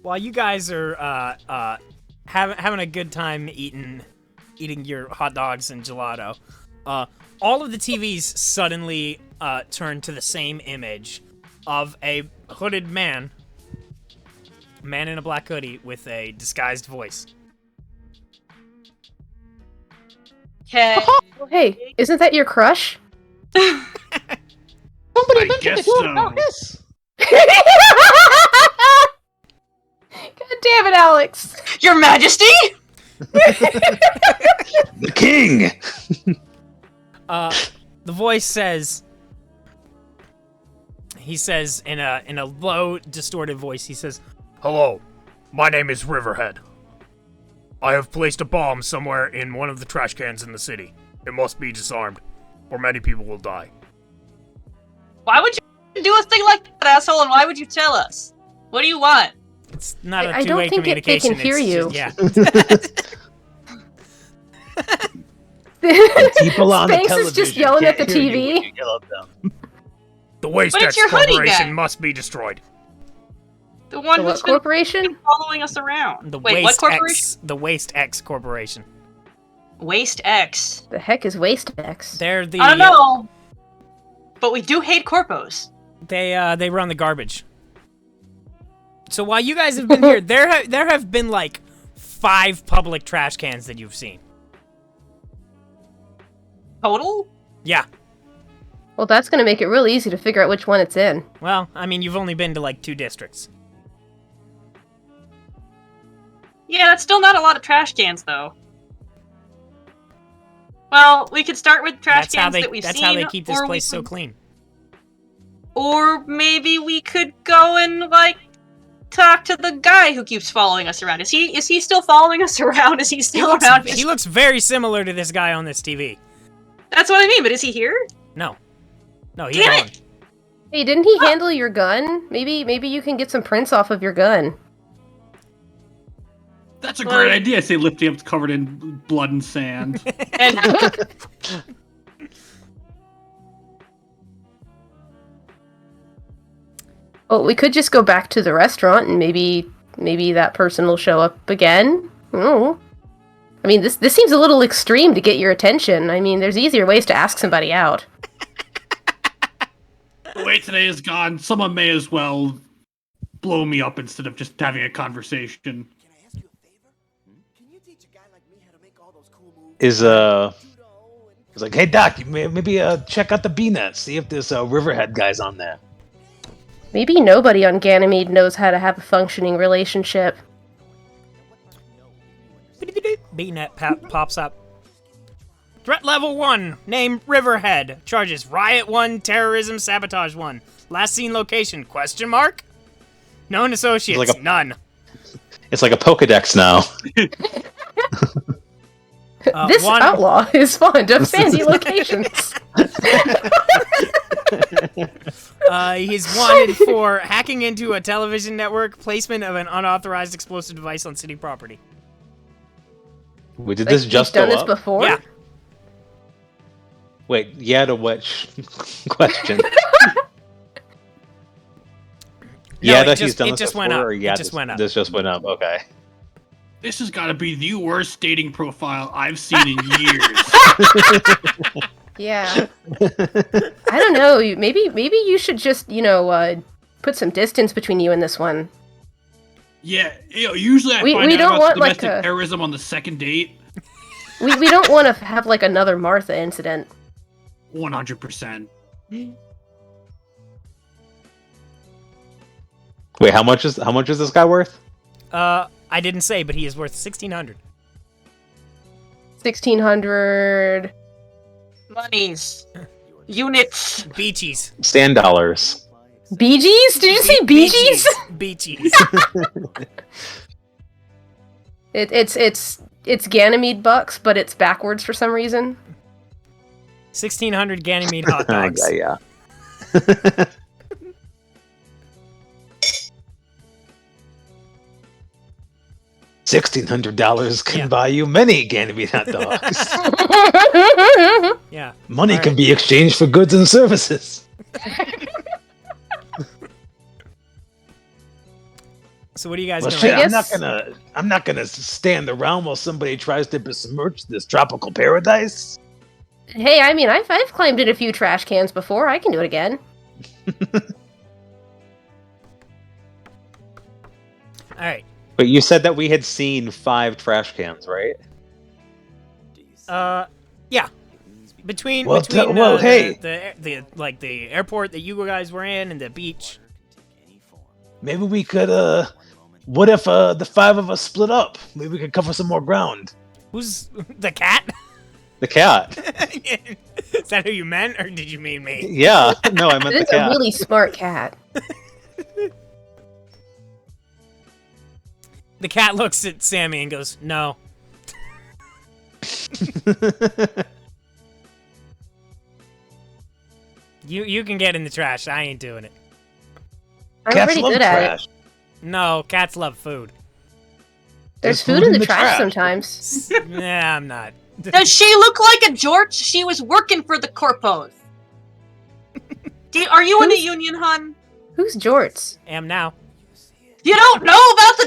while you guys are having a good time eating your hot dogs and gelato, all of the TVs suddenly turn to the same image of a hooded man in a black hoodie with a disguised voice. Okay. Oh, hey, isn't that your crush? Somebody I guess so. this. God damn it, Alex! Your Majesty? The king. The voice says. He says in a low, distorted voice. He says, "Hello, my name is Riverhead. I have placed a bomb somewhere in one of the trash cans in the city. It must be disarmed, or many people will die." Why would you do a thing like that, asshole? And why would you tell us? What do you want? It's not a I two-way don't think they communication. can hear it's you. Just, People on Spanks the is just television yelling at can't the hear you TV. when you yell at them. The Waste But it's X your hoodie Corporation guy. must be destroyed. The one The who's what been corporation? following us around. The Wait, Waste what corporation? X. The Waste X Corporation. Waste X. The heck is Waste X? They're the. I don't know. But we do hate corpos. They run the garbage. So while you guys have been here, there have been like 5 public trash cans that you've seen. Total? Yeah. Well, that's gonna make it real easy to figure out which one it's in. Well, I mean, you've only been to like 2 districts. Yeah, that's still not a lot of trash cans, though. Well, we could start with trash cans that we've That's seen. how they keep this or we place so could- clean. Or maybe we could go and, like, talk to the guy who keeps following us around. Is he still following us around? Is he still around? He looks very similar to this guy on this TV. That's what I mean, but is he here? No, he's Damn gone. it! Hey, didn't he handle your gun? Maybe you can get some prints off of your gun. That's a great idea. I say lifting up covered in blood and sand. And Well, we could just go back to the restaurant and maybe that person will show up again. Oh. I mean, this seems a little extreme to get your attention. I mean, there's easier ways to ask somebody out. The way today is gone, someone may as well blow me up instead of just having a conversation. Is He's like, hey Doc, maybe check out the B-net, see if this Riverhead guy's on there. Maybe nobody on Ganymede knows how to have a functioning relationship. B-net pops up. Threat level 1, name Riverhead. Charges Riot 1, Terrorism, Sabotage 1. Last seen location, question mark? Known associates, Like a- none. It's like a Pokedex now. This one- outlaw is fond of sandy locations. He's wanted for hacking into a television network, placement of an unauthorized explosive device on city property. Wait, did Like, this just he's done go this up? before? Yeah. Wait, yeah to which question? No, it that just- he's done it this just before, went up. or It yeah, just went up. This just went up, okay. This has got to be the worst dating profile I've seen in years. Yeah. I don't know. Maybe you should just, put some distance between you and this one. Yeah, usually I We find out don't about want, like, domestic a- terrorism on the second date. We don't want to have like another Martha incident. 100%. Wait, how much is this guy worth? I didn't say, but he is worth 1,600. 1,600. monies, units. Beachies. Stand dollars. Bee Gees? Did you say Bee Gees? Beachies. It's Ganymede bucks, but it's backwards for some reason. 1,600 Ganymede hot dogs. Yeah. $1,600 can Yeah. buy you many Ganymede hot dogs. Yeah. Money All can right. be exchanged for goods and services. So what are you guys Well, doing? shit, I I'm not gonna stand around while somebody tries to besmirch this tropical paradise. Hey, I mean, I've climbed in a few trash cans before. I can do it again. All right. But you said that we had seen 5 trash cans, right? Yeah. Between Well, hey. the airport that you guys were in and the beach. Maybe we could, what if, the 5 of us split up? Maybe we could cover some more ground. Who's the cat? The cat. Is that who you meant, or did you mean me? Yeah, no, I meant It the is a cat. really smart cat. The cat looks at Sammy and goes, "No." You can get in the trash. I ain't doing it. I'm Cats pretty love good at it. trash. No, cats love food. There's food in the trash sometimes. Nah, I'm not. Does she look like a Jorts? She was working for the corpos. Are you in the union, hun? Who's Jorts? Am now. You don't know about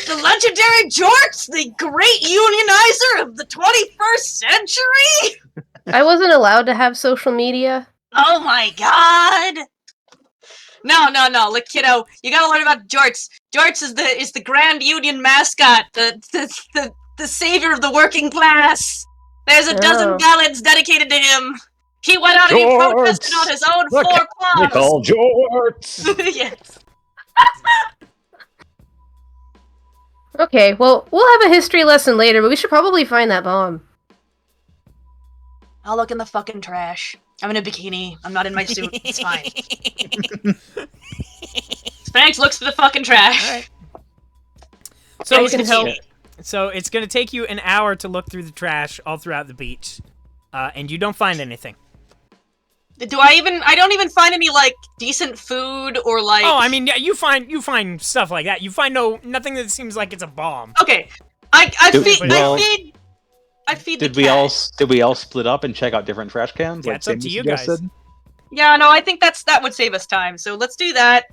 the legendary Jorts, the great unionizer of the 21st century? I wasn't allowed to have social media. Oh my god! No, look, kiddo, you gotta learn about Jorts. Jorts is the grand union mascot, the savior of the working class. There's a dozen ballads dedicated to him. He went out and he protested on his own four claws. Call Jorts. Yes. Okay, well, we'll have a history lesson later, but we should probably find that bomb. I'll look in the fucking trash. I'm in a bikini. I'm not in my suit. It's fine. Spanks looks for the fucking trash. All right. So I can help. So it's gonna take you an hour to look through the trash all throughout the beach, and you don't find anything. I don't even find any, like, decent food or, like... Oh, I mean, yeah, you find stuff like that. You find nothing that seems like it's a bomb. Okay. I feed Did the we cat. all split up and check out different trash cans? Yeah, like it's up to Sammy you guys. suggested? Yeah, no, I think that would save us time. So let's do that.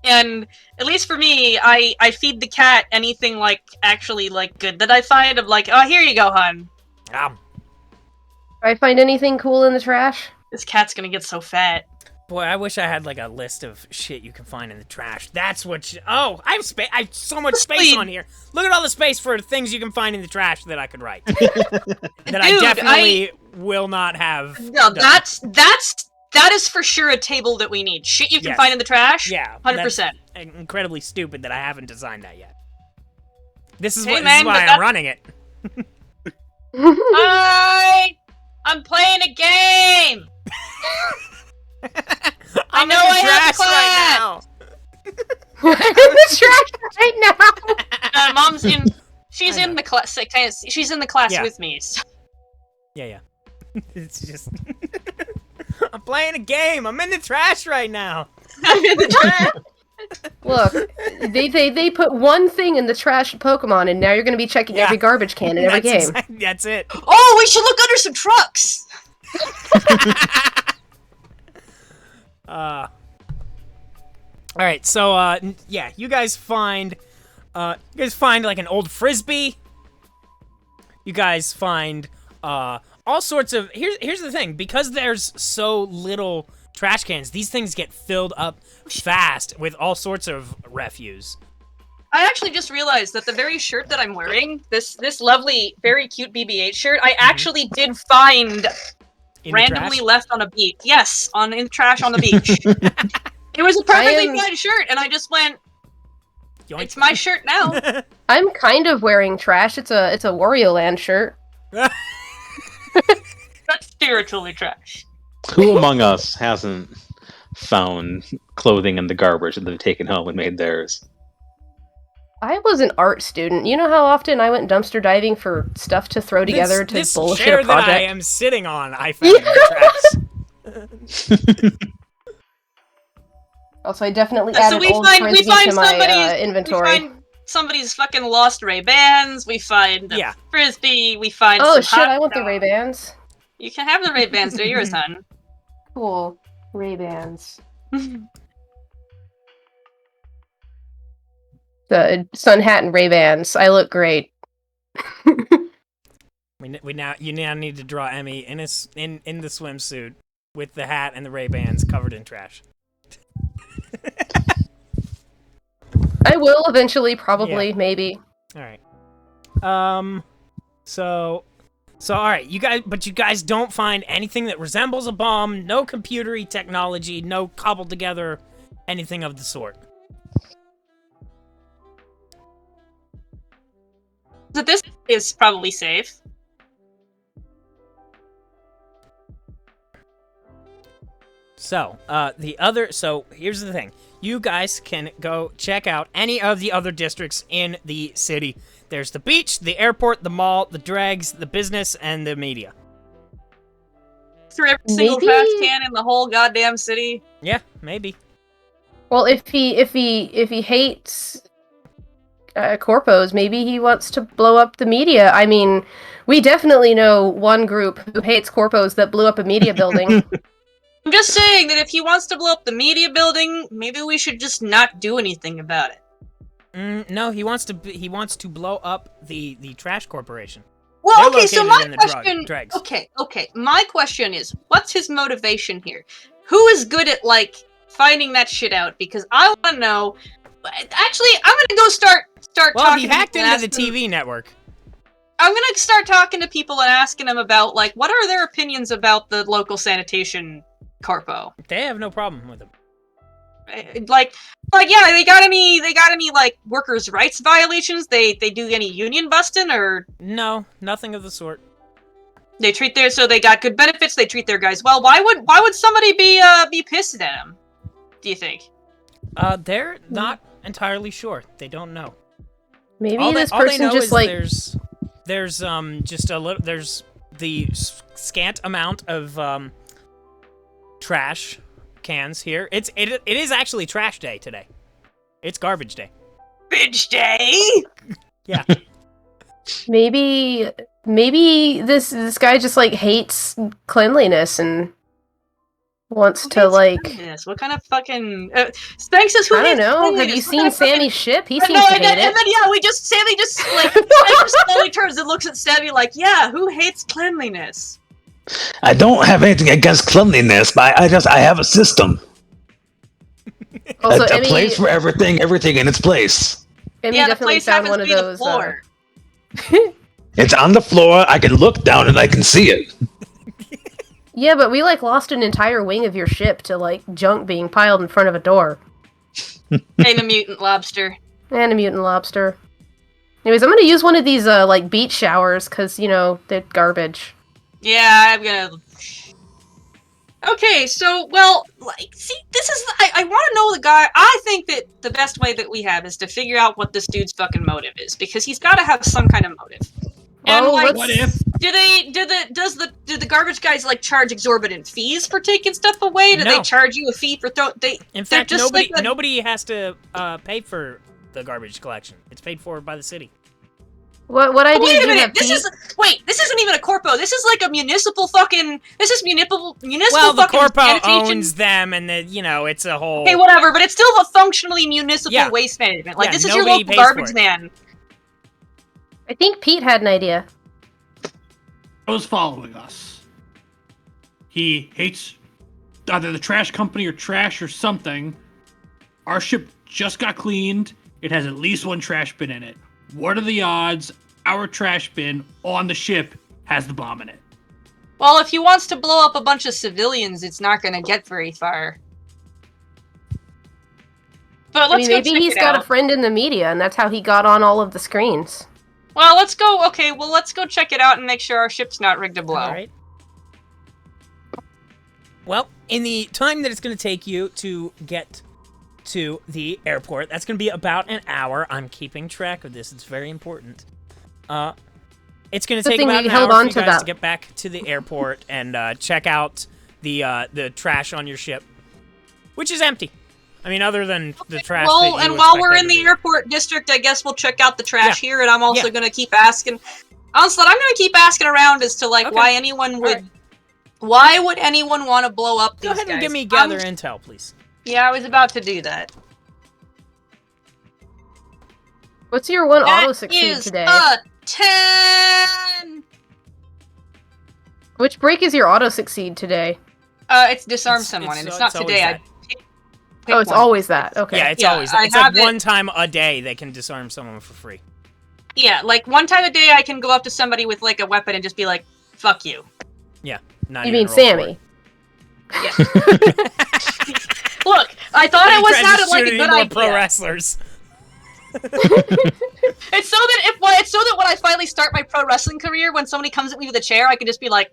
And at least for me, I feed the cat anything, like, actually, like, good that I find. Of like, oh, here you go, hun. If I find anything cool in the trash? This cat's gonna get so fat. Boy, I wish I had like a list of shit you can find in the trash. That's what. Oh, I have space. I have so much space on here. Look at all the space for things you can find in the trash that I could write. That I definitely will not have. No, done. that is for sure a table that we need. Shit you can Yes. find in the trash. Yeah, 100%. that's incredibly stupid that I haven't designed that yet. This is Hey, this man, is why but I'm running it. Hi! I'm playing a game! I'm know in the I have trash class. right I'm in the trash right now! Mom's in... She's I in know. the class. She's in the class Yeah. with me. So. now. Yeah. It's just. I'm playing a game. I'm in the trash right now. I'm in the trash. Look, they put one thing in the trash Pokemon, and now you're going to be checking Yeah. every garbage can in every game. That's it. Oh, we should look under some trucks! All right, so yeah, you guys find like an old frisbee. You guys find all sorts of. Here's the thing, because there's so little trash cans, these things get filled up fast with all sorts of refuse. I actually just realized that the very shirt that I'm wearing, this lovely, very cute BB-8 shirt, I actually did find In the randomly trash? left on a beach. Yes, in the trash on the beach. It was a perfectly am- fine shirt, and I just went, Yoink. it's my shirt now. I'm kind of wearing trash. It's a Wario Land shirt. That's spiritually trash. Who among us hasn't found clothing in the garbage that they've taken home and made theirs? I was an art student. You know how often I went dumpster diving for stuff to throw together to this bullshit chair a project? that I am sitting on, I found in the trash. Also, I definitely So added we old find frisbee to my somebody's inventory. We find somebody's fucking lost Ray-Bans. We find a Yeah. frisbee. We find Oh some shit! hot I want the dogs. Ray-Bans. You can have the Ray-Bans. They're yours, hon. Cool. Ray-Bans. The sun hat and Ray-Bans. I look great. You now need to draw Emmy in the swimsuit with the hat and the Ray-Bans covered in trash. I will eventually, probably, maybe. All right. So all right, you guys don't find anything that resembles a bomb, no computery technology, no cobbled together anything of the sort. So this is probably safe. So, here's the thing. You guys can go check out any of the other districts in the city. There's the beach, the airport, the mall, the drags, the business, and the media. Through every single trash can in the whole goddamn city. Yeah, maybe. Well, if he hates corpos, maybe he wants to blow up the media. I mean, we definitely know one group who hates corpos that blew up a media building. I'm just saying that if he wants to blow up the media building, maybe we should just not do anything about it. No, he wants to blow up the trash corporation. Well, They're okay, so located my in the question... dregs. Okay, my question is, what's his motivation here? Who is good at, like, finding that shit out? Because I want to know... Actually, I'm gonna go start Well, talking he to hacked people and into the ask them- TV network. I'm gonna start talking to people and asking them about, like, what are their opinions about the local sanitation corpo? They have no problem with him. Like, yeah, they got any, like, workers' rights violations? They do any union busting, or... No, nothing of the sort. They treat so they got good benefits, they treat their guys well. Why would somebody be pissed at them, do you think? They're not entirely sure. They don't know. Maybe all this they know person just is like there's just a little there's the scant amount of trash cans here. It is actually trash day today. It's garbage day. Bitch day. Yeah. maybe this guy just like hates cleanliness and wants to like. Yes. What kind of fucking Spanks says who I don't hates know. Have cleanliness? you What seen kind of fucking- Sammy's ship? He No, seems to and hate then it. yeah, Sammy just like Spanks just slowly turns and looks at Sammy like, yeah, who hates cleanliness? I don't have anything against cleanliness, but I have a system. Also, a place for everything in its place. Emmy Yeah, the definitely place found happens one to of be the those. floor. It's on the floor. I can look down and I can see it. Yeah, but we like lost an entire wing of your ship to like junk being piled in front of a door. And a mutant lobster. And a mutant lobster. Anyways, I'm gonna use one of these like beach showers because you know they're garbage. Yeah, I'm gonna. Okay, so see, this is I want to know the guy. I think that the best way that we have is to figure out what this dude's fucking motive is, because he's got to have some kind of motive. And Well, like, What if? do the garbage guys like charge exorbitant fees for taking stuff away? Do No. they charge you a fee for In fact, just nobody has to pay for the garbage collection. It's paid for by the city. What idea Wait do a you minute! have, This Pete? isn't even a corpo. This is like a municipal fucking. This is municipal. Well, the fucking corpo sanitation. owns them, and it's a whole. Okay, whatever, but it's still a functionally municipal Yeah. waste management. Like, Yeah, this is your nobody local pays for garbage it. man. I think Pete had an idea. Was following us. He hates either the trash company or trash or something. Our ship just got cleaned. It has at least one trash bin in it. What are the odds our trash bin on the ship has the bomb in it? Well, if he wants to blow up a bunch of civilians, it's not going to get very far. But let's go maybe check he's it got out. a friend in the media, and that's how he got on all of the screens. Well, let's go. Okay, well, let's go check it out and make sure our ship's not rigged to blow. All right. Well, in the time that it's going to take you to get to the airport, that's going to be about an hour. I'm keeping track of this. It's very important. It's going to Good take thing about we an held hour on for you to guys that. to get back to the airport and check out the trash on your ship, which is empty. I mean, other than the trash. Well, that you and while expect we're there in to the be. airport district, I guess we'll check out the trash Yeah. here, and I'm also Yeah. going to keep asking. Honestly, I'm going to keep asking around as to, like, Okay. why anyone would... right. Why would anyone want to blow up these Go ahead and guys? give me gather intel, please. Yeah, I was about to do that. What's your one That auto succeed is today? a 10! Which break is your auto succeed today? It's disarm someone, and it's not always today. that. Oh, it's always that. Okay. Yeah, it's Yeah, always I that. It's like have it- one time a day they can disarm someone for free. Yeah, like one time a day I can go up to somebody with like a weapon and just be like, fuck you. Yeah. Not You even mean roll for Sammy? Look, I thought it. it was He tries to sounded like shoot a any good more idea. pro wrestlers. It's so that when I finally start my pro wrestling career, when somebody comes at me with a chair, I can just be like,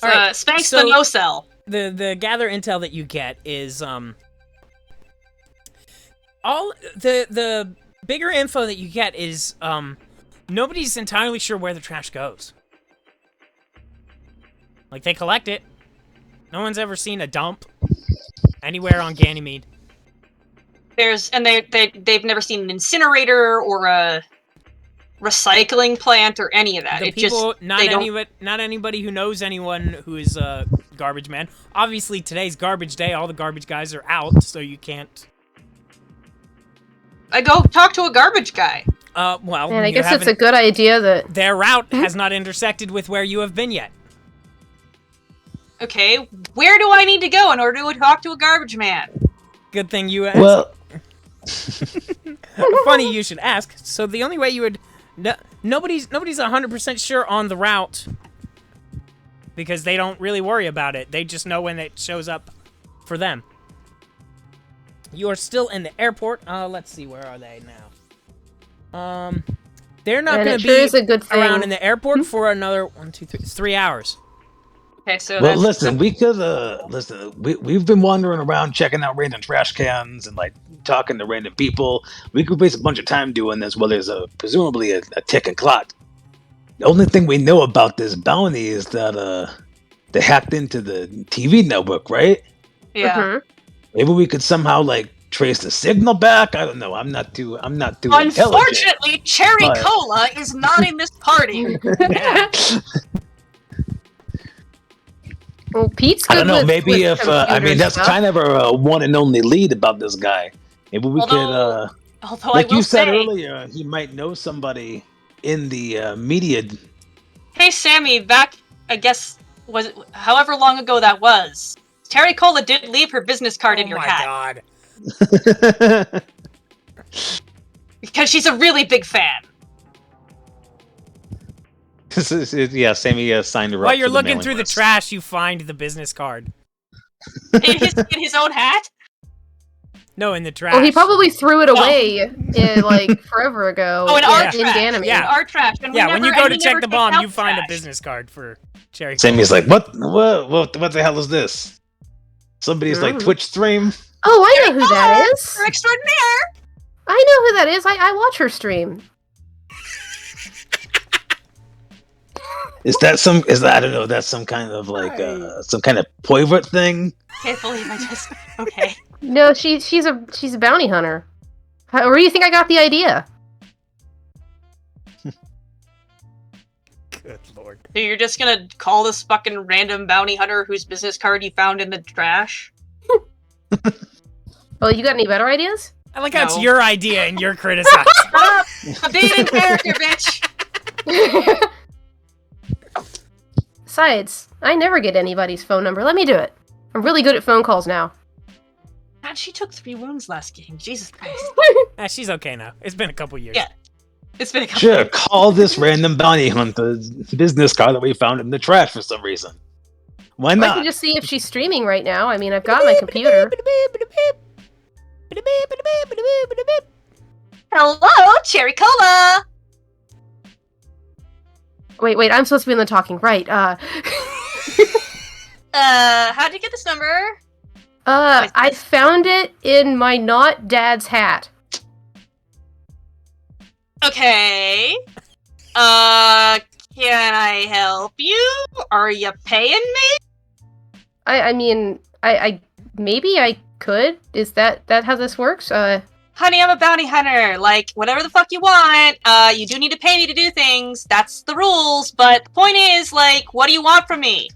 All right, Spanks so- the no-cell. The gather intel that you get is all the bigger info that you get is nobody's entirely sure where the trash goes. Like they collect it. No one's ever seen a dump anywhere on Ganymede. They've never seen an incinerator or a recycling plant or any of that. The It people, just not anybody who knows anyone who is a garbage man. Obviously, today's garbage day. All the garbage guys are out, so you can't. I go talk to a garbage guy. Well, And I you guess it's a haven't- good idea that Their route has not intersected with where you have been yet. Okay, where do I need to go in order to talk to a garbage man? Good thing you asked. Well, Funny you should ask. So the only way you would, nobody's 100% sure on the route because they don't really worry about it. They just know when it shows up for them. You are still in the airport. Let's see, where are they now? They're not and going it to sure be is a good thing. around in the airport for another 3 hours. Okay, so well, that's listen, we could we've been wandering around checking out random trash cans and like talking to random people. We could waste a bunch of time doing this while there's presumably a ticking clock. The only thing we know about this bounty is that they hacked into the TV network, right? yeah. Mhm. Maybe we could somehow like trace the signal back. I don't know. I'm not too intelligent. Unfortunately, Cherry But- Cola is not in this party. Well, Pete's good I don't know. with- Maybe with if I mean computers that's stuff. kind of a one and only lead about this guy. Maybe we Although- could. Although Like I will you said say, earlier, he might know somebody in the media. hey Sammy, back I guess was it, however long ago that was. Terry Cola did leave her business card in Oh your my hat god. because she's a really big fan. Yeah, Sammy signed her up. While you're for the looking mailing through the list. trash, you find the business card. In his own hat? No, in the trash. Well, he probably threw it Oh. away like forever ago. Oh, in our Yeah. trash. Ganymede. Yeah. In our trash. And we Yeah, when never- you go and to we check never the take bomb, out you the find a trash. business card for Cherry. Sammy's like, what the hell is this? Somebody's like Mm. Twitch stream. Oh, I know who that is. Her extraordinaire. I know who that is. I watch her stream. Is that I don't know? That's some kind of like some kind of poivert thing. Can't believe I just. Okay. No, she's a bounty hunter. Where do you think I got the idea? Good lord. So you're just gonna call this fucking random bounty hunter whose business card you found in the trash? Well, you got any better ideas? I like how it's No. your idea and you're criticizing. Shut up! I'm being in character, bitch! Besides, I never get anybody's phone number. Let me do it. I'm really good at phone calls now. God, she took 3 wounds last game. Jesus Christ. She's okay now. It's been a couple years. Yeah. It's been a couple. Sure, call this random bounty hunter's business card that we found in the trash for some reason. Why I not? can just see if she's streaming right now. I mean, I've got my computer. Hello, Cherry Cola! Wait, I'm supposed to be in the talking. Right, How'd you get this number? I found it in my not dad's hat. Okay. Can I help you? Are you paying me? I mean, I maybe I could. Is that how this works? Honey, I'm a bounty hunter. Like, whatever the fuck you want. You do need to pay me to do things. That's the rules. But the point is, like, what do you want from me?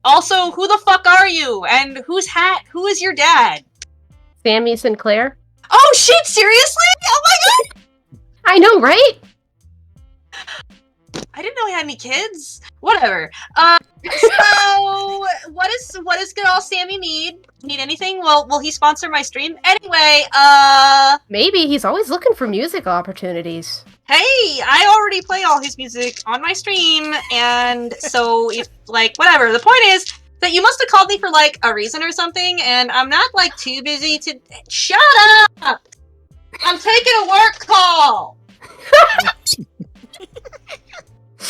Also, who the fuck are you? And who is your dad? Sammy Sinclair. Oh shit! Seriously? Oh my god! I know, right? I didn't know he had any kids. Whatever. So what is good old Sammy need? Need anything? Well, will he sponsor my stream? Anyway, Maybe he's always looking for music opportunities. hey, I already play all his music on my stream, and so if, like, whatever. The point is that you must have called me for, like, a reason or something, and I'm not, like, too busy to- Shut up! I'm taking a work call!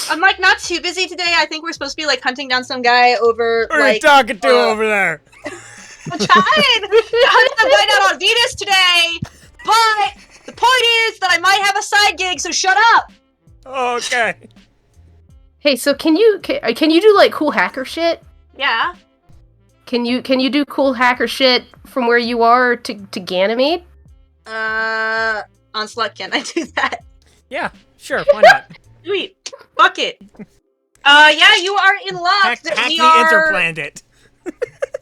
I'm, like, not too busy today. I think we're supposed to be, like, hunting down some guy over, Who are you talking to over there? I'm trying to hunt some guy down on Venus today, but the point is that I might have a side gig, so shut up! Okay. Hey, so can you do like cool hacker shit? Yeah. Can you do cool hacker shit from where you are to Ganymede? Onslaught, can I do that? Yeah, sure, why not? Sweet. Fuck it. Yeah, you are in luck Hack that the we are... interplanet.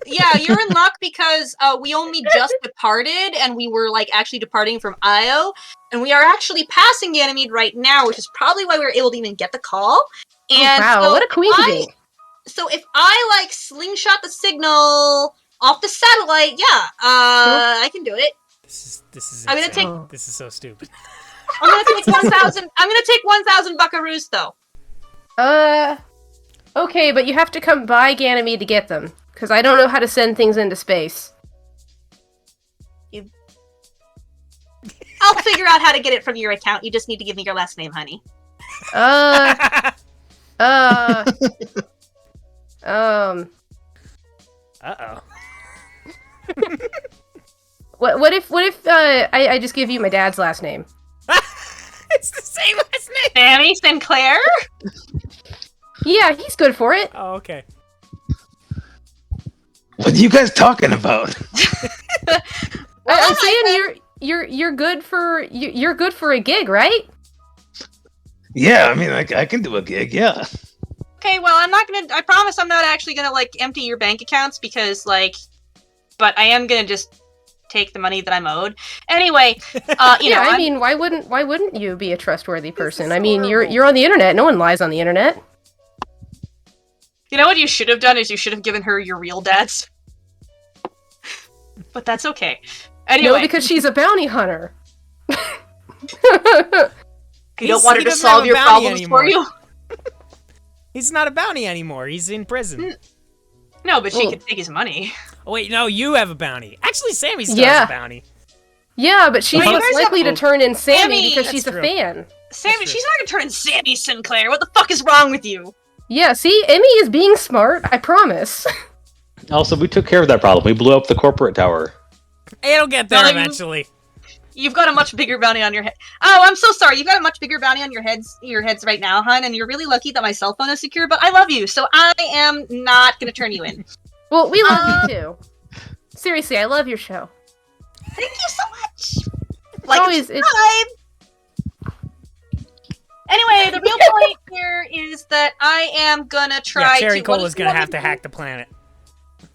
Yeah, you're in luck because we only just departed, and we were, like, actually departing from Io, and we are actually passing Ganymede right now, which is probably why we were able to even get the call. And oh, wow, so what a coincidence. So if I, like, slingshot the signal off the satellite, yeah, I can do it. This is I'm gonna insane. take- This is so stupid. I'm gonna take 1,000. I'm gonna take 1,000 buckaroos, though. Okay, but you have to come by Ganymede to get them, because I don't know how to send things into space. I'll figure out how to get it from your account. You just need to give me your last name, honey. Uh-oh. What if I just give you my dad's last name? It's the same last name! Sammy Sinclair? Yeah, he's good for it. Oh, okay. What are you guys talking about? I'm saying you're good for you're good for a gig, right? Yeah, I mean, I can do a gig, yeah. Okay, well, I promise I'm not actually gonna, like, empty your bank accounts because, like, but I am gonna just take the money that I'm owed. Anyway, you know, I mean, why wouldn't you be a trustworthy person? is I mean, horrible. you're on the internet. No one lies on the internet. you know what you should have done is you should have given her your real dad's. But that's okay. Anyway, No, because she's a bounty hunter. you don't want her he to doesn't solve have a your bounty problems anymore. for you. He's not a bounty anymore. He's in prison. No, but she Well- can take his money. Oh, wait, no, you have a bounty. Actually, Sammy still Yeah. has a bounty. Yeah, but she's Wait, you less guys have- likely to turn in Sammy Sammy! because That's she's true. a fan. Sammy, true. she's not gonna turn in Sammy Sinclair. What the fuck is wrong with you? Yeah, see, Emmy is being smart. I promise. Also, we took care of that problem. We blew up the corporate tower. It'll get there No, eventually. You've got a much bigger bounty on your head. Oh, I'm so sorry. You've got a much bigger bounty on your heads right now, hun, and you're really lucky that my cell phone is secure, but I love you, so I am not gonna turn you in. Well, we love you too. Seriously, I love your show. Thank you so much. It's Like always and subscribe. Anyway, the real point here is that I am gonna try Yeah, Cherry to. what Cola's do you gonna want have me to do? hack the planet.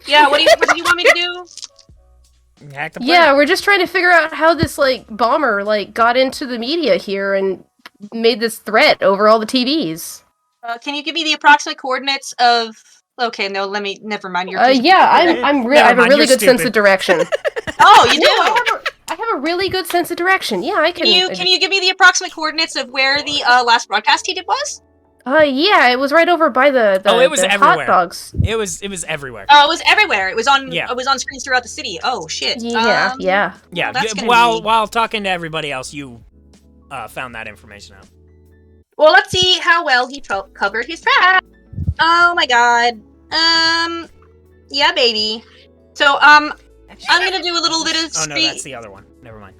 Yeah, what do you want me to do? Hack the planet. Yeah, we're just trying to figure out how this like bomber like got into the media here and made this threat over all the TVs. Can you give me the approximate coordinates of? Okay, no, never mind. You're too Yeah, stupid. I have Never a mind, really you're good sense of stupid. direction. Oh, you do. I have a really good sense of direction. Yeah, I can. Can you give me the approximate coordinates of where the last broadcast he did was? Yeah, it was right over by the Oh, it was the everywhere. hot dogs. It was everywhere. Oh, it was everywhere. It was on. Yeah. It was on screens throughout the city. Oh shit. Yeah, yeah. Yeah, that's gonna while be- while talking to everybody else, you found that information out. Well, let's see how well he covered his track. Oh my god. Yeah, baby. So, I'm gonna do a little bit of Oh no, speed. that's the other one. Never mind.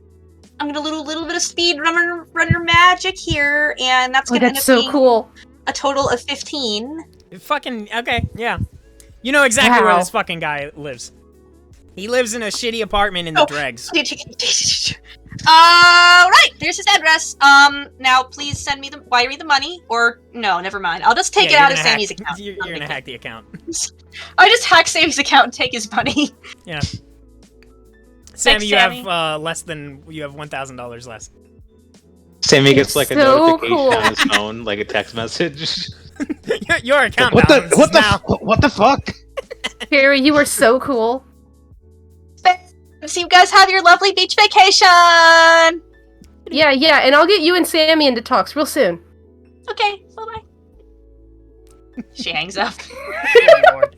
I'm gonna do a little bit of speed runner magic here, and that's Oh, gonna end that's up so being cool. a total of 15. Fucking okay, yeah. You know exactly where Wow. this fucking guy lives. He lives in a shitty apartment in the dregs. Right, there's his address. Now please send me wire me the money, or no, never mind. I'll just take Yeah, it out you're of gonna Sammy's hack- account. You're gonna hack the account. I just hack Sammy's account and take his money. Yeah. Sammy, you Sammy. have you have $1,000 less. Sammy gets like a So notification cool. on his phone, like a text message. Your account What balance is now. what the fuck? Harry, you were so cool. So you guys have your lovely beach vacation. Yeah, and I'll get you and Sammy into talks real soon. Okay, bye-bye. She hangs up. Good lord.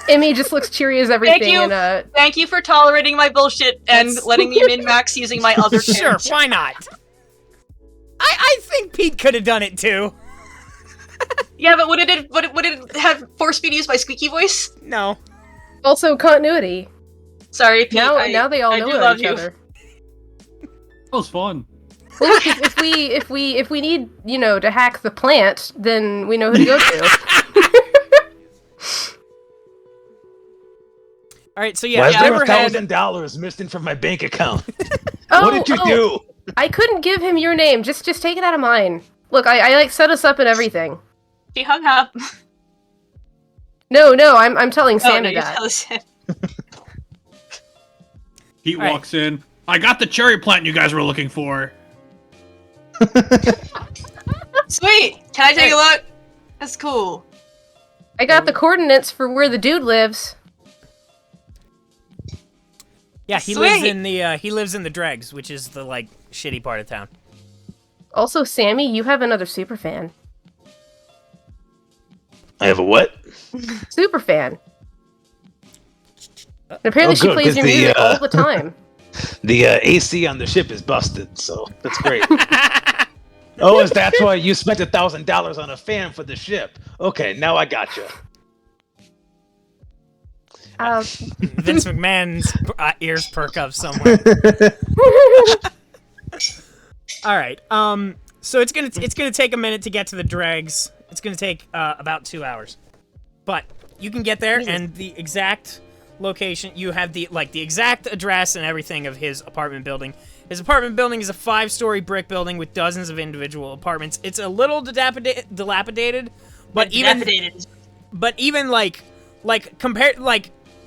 Emmy just looks cheery as everything. you. And, Thank you for tolerating my bullshit and That's- letting me min-max using my other Sure, character. why not? I think Pete could have done it too. Yeah, but would it have force me to use my squeaky voice? No. also continuity. Sorry, Pete. Now they all I know do about love each you. other. That was fun. Well, look, if we need, to hack the plant, then we know who to go to. All right, so yeah, Why is there Riverhead. $1,000 missing from my bank account? Oh, What did you do? I couldn't give him your name. Just take it out of mine. Look, I like set us up and everything. She hung up. No, I'm telling Oh, no, Sammy you're that. telling Sam. Pete Alright. walks in. I got the cherry plant you guys were looking for. Sweet! Can I take a look? That's cool. I got the coordinates for where the dude lives. Yeah, he lives Sweet. in the dregs, which is the like shitty part of town. Also, Sammy, you have another super fan. I have a what? Super fan. And apparently Oh, she good, plays 'cause your the, music all the time. The AC on the ship is busted, so that's great. Oh, is that why you spent $1,000 on a fan for the ship? Okay, now I gotcha. Vince McMahon's ears perk up somewhere. All right. So it's gonna take a minute to get to the dregs. It's gonna take about 2 hours, but you can get there, and the exact location you have the exact address and everything of his apartment building. His apartment building is a 5-story brick building with dozens of individual apartments. It's a little dilapidated, but even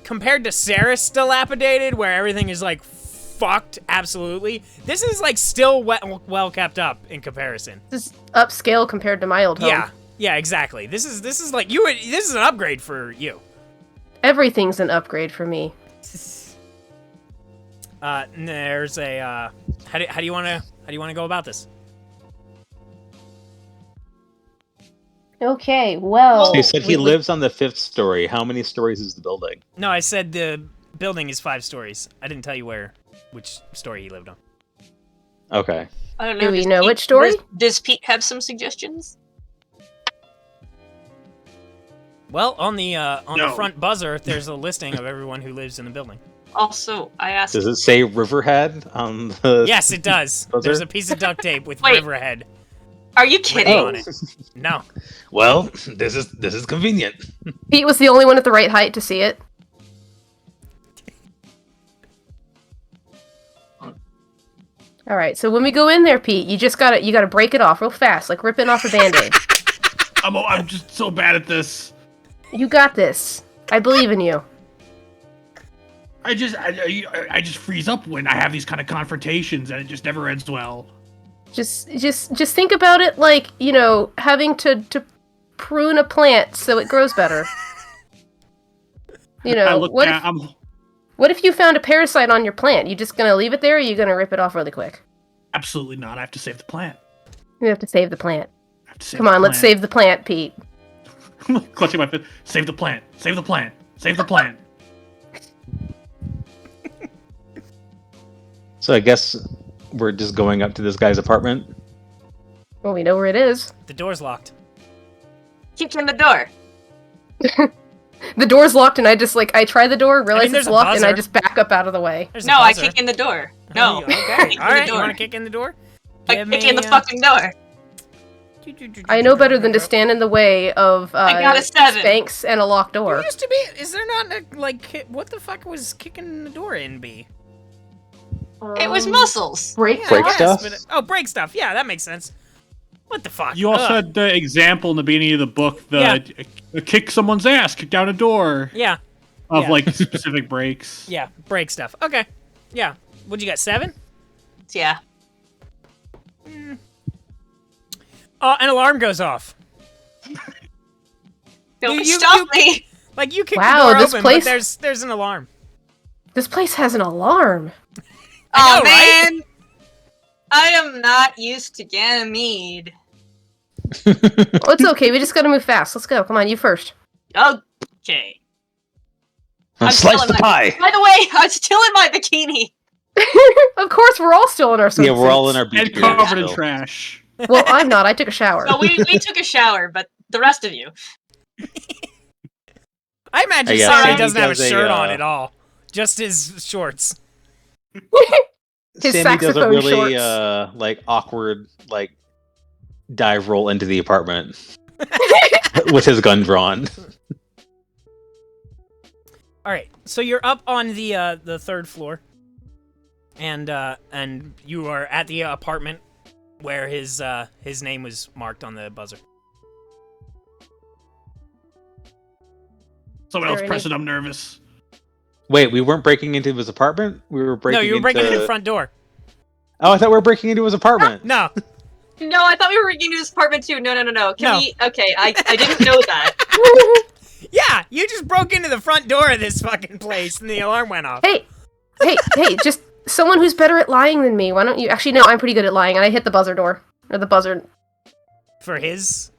compared to Sarah's dilapidated, where everything is like fucked absolutely, this is like still well kept up in comparison. This is upscale compared to my old home. Yeah, exactly. This is like this is an upgrade for you. Everything's an upgrade for me. There's a how do you want to go about this? Okay, well. He said he lives on the 5th story. How many stories is the building? No, I said the building is 5 stories. I didn't tell you which story he lived on. Okay. I don't know. Do we does know Pete- which story? Does Pete have some suggestions? Well, on the No. front buzzer, there's a listing of everyone who lives in the building. Also, I asked. Does it say Riverhead on the... Yes, it does. Buzzer? There's a piece of duct tape with Wait. Riverhead Are you written kidding? on it. No. Well, this is convenient. Pete was the only one at the right height to see it. Alright, so when we go in there, Pete, you gotta break it off real fast, like ripping off a band-aid. I'm just so bad at this. You got this. I believe in you. I just freeze up when I have these kind of confrontations, and it just never ends well. Just think about it like, having to prune a plant so it grows better. I look what at, if, what if you found a parasite on your plant? You just gonna leave it there, or you gonna rip it off really quick? absolutely not. I have to save the plant. You have to save the plant. I have to save Come the on, let's plant. save the plant, Pete. Clutching my fist. Save the plant. Save the plant. Save the plant. So I guess we're just going up to this guy's apartment. Well, we know where it is. The door's locked. Keep in the door. The door's locked, and I try the door, realize there's it's a locked, and I buzzer. just back up out of the way. There's a No, I buzzer. kick in the door. No. Okay. Kick in All right. the You door. want to kick in the door? I Give kick me, in the fucking door. I know better than to stand in the way of I got a 7. Spanks and a locked There door. used to be. Is there not what the fuck was kicking the door in? It was muscles. Break. Break Yes, stuff? but break stuff. Yeah, that makes sense. What the fuck? You also Ugh. had the example in the beginning of the book, kick someone's ass, kick down a door, Yeah, of Yeah. like specific breaks. yeah, break stuff. Okay, Yeah. What'd you get, 7? Yeah. An alarm goes off. Don't stop me! Like, you kick Wow, the door this open, place- but there's an alarm. This place has an alarm. Oh, know, right? man! I am not used to Ganymede. Oh, it's okay. We just gotta move fast. Let's go. Come on, you first. Okay. I'm Slice still the in pie. By the way, I'm still in my bikini. Of course, we're all still in our swimsuits. Yeah, we're all in our beach And gear covered in still. trash. Well, I'm not. I took a shower. So we took a shower, but the rest of you. I imagine Yeah, Sammy Sammy doesn't have a does a, shirt on at all. Just his shorts. His Sammy does a saxophone really shorts. like awkward like dive roll into the apartment with his gun drawn. All right, so you're up on the 3rd floor, and you are at the apartment where his name was marked on the buzzer. Someone else There it press is. it. I'm nervous. Wait, we weren't breaking into his apartment? We were breaking No, you were breaking into the front door. Oh, I thought we were breaking into his apartment. No, No, I thought we were breaking into his apartment too. No. Can No. we? Okay, I didn't know that. yeah, you just broke into the front door of this fucking place, and the alarm went off. Hey, just someone who's better at lying than me. Why don't you? Actually, no, I'm pretty good at lying, and I hit the buzzer door. Or the buzzer. For his,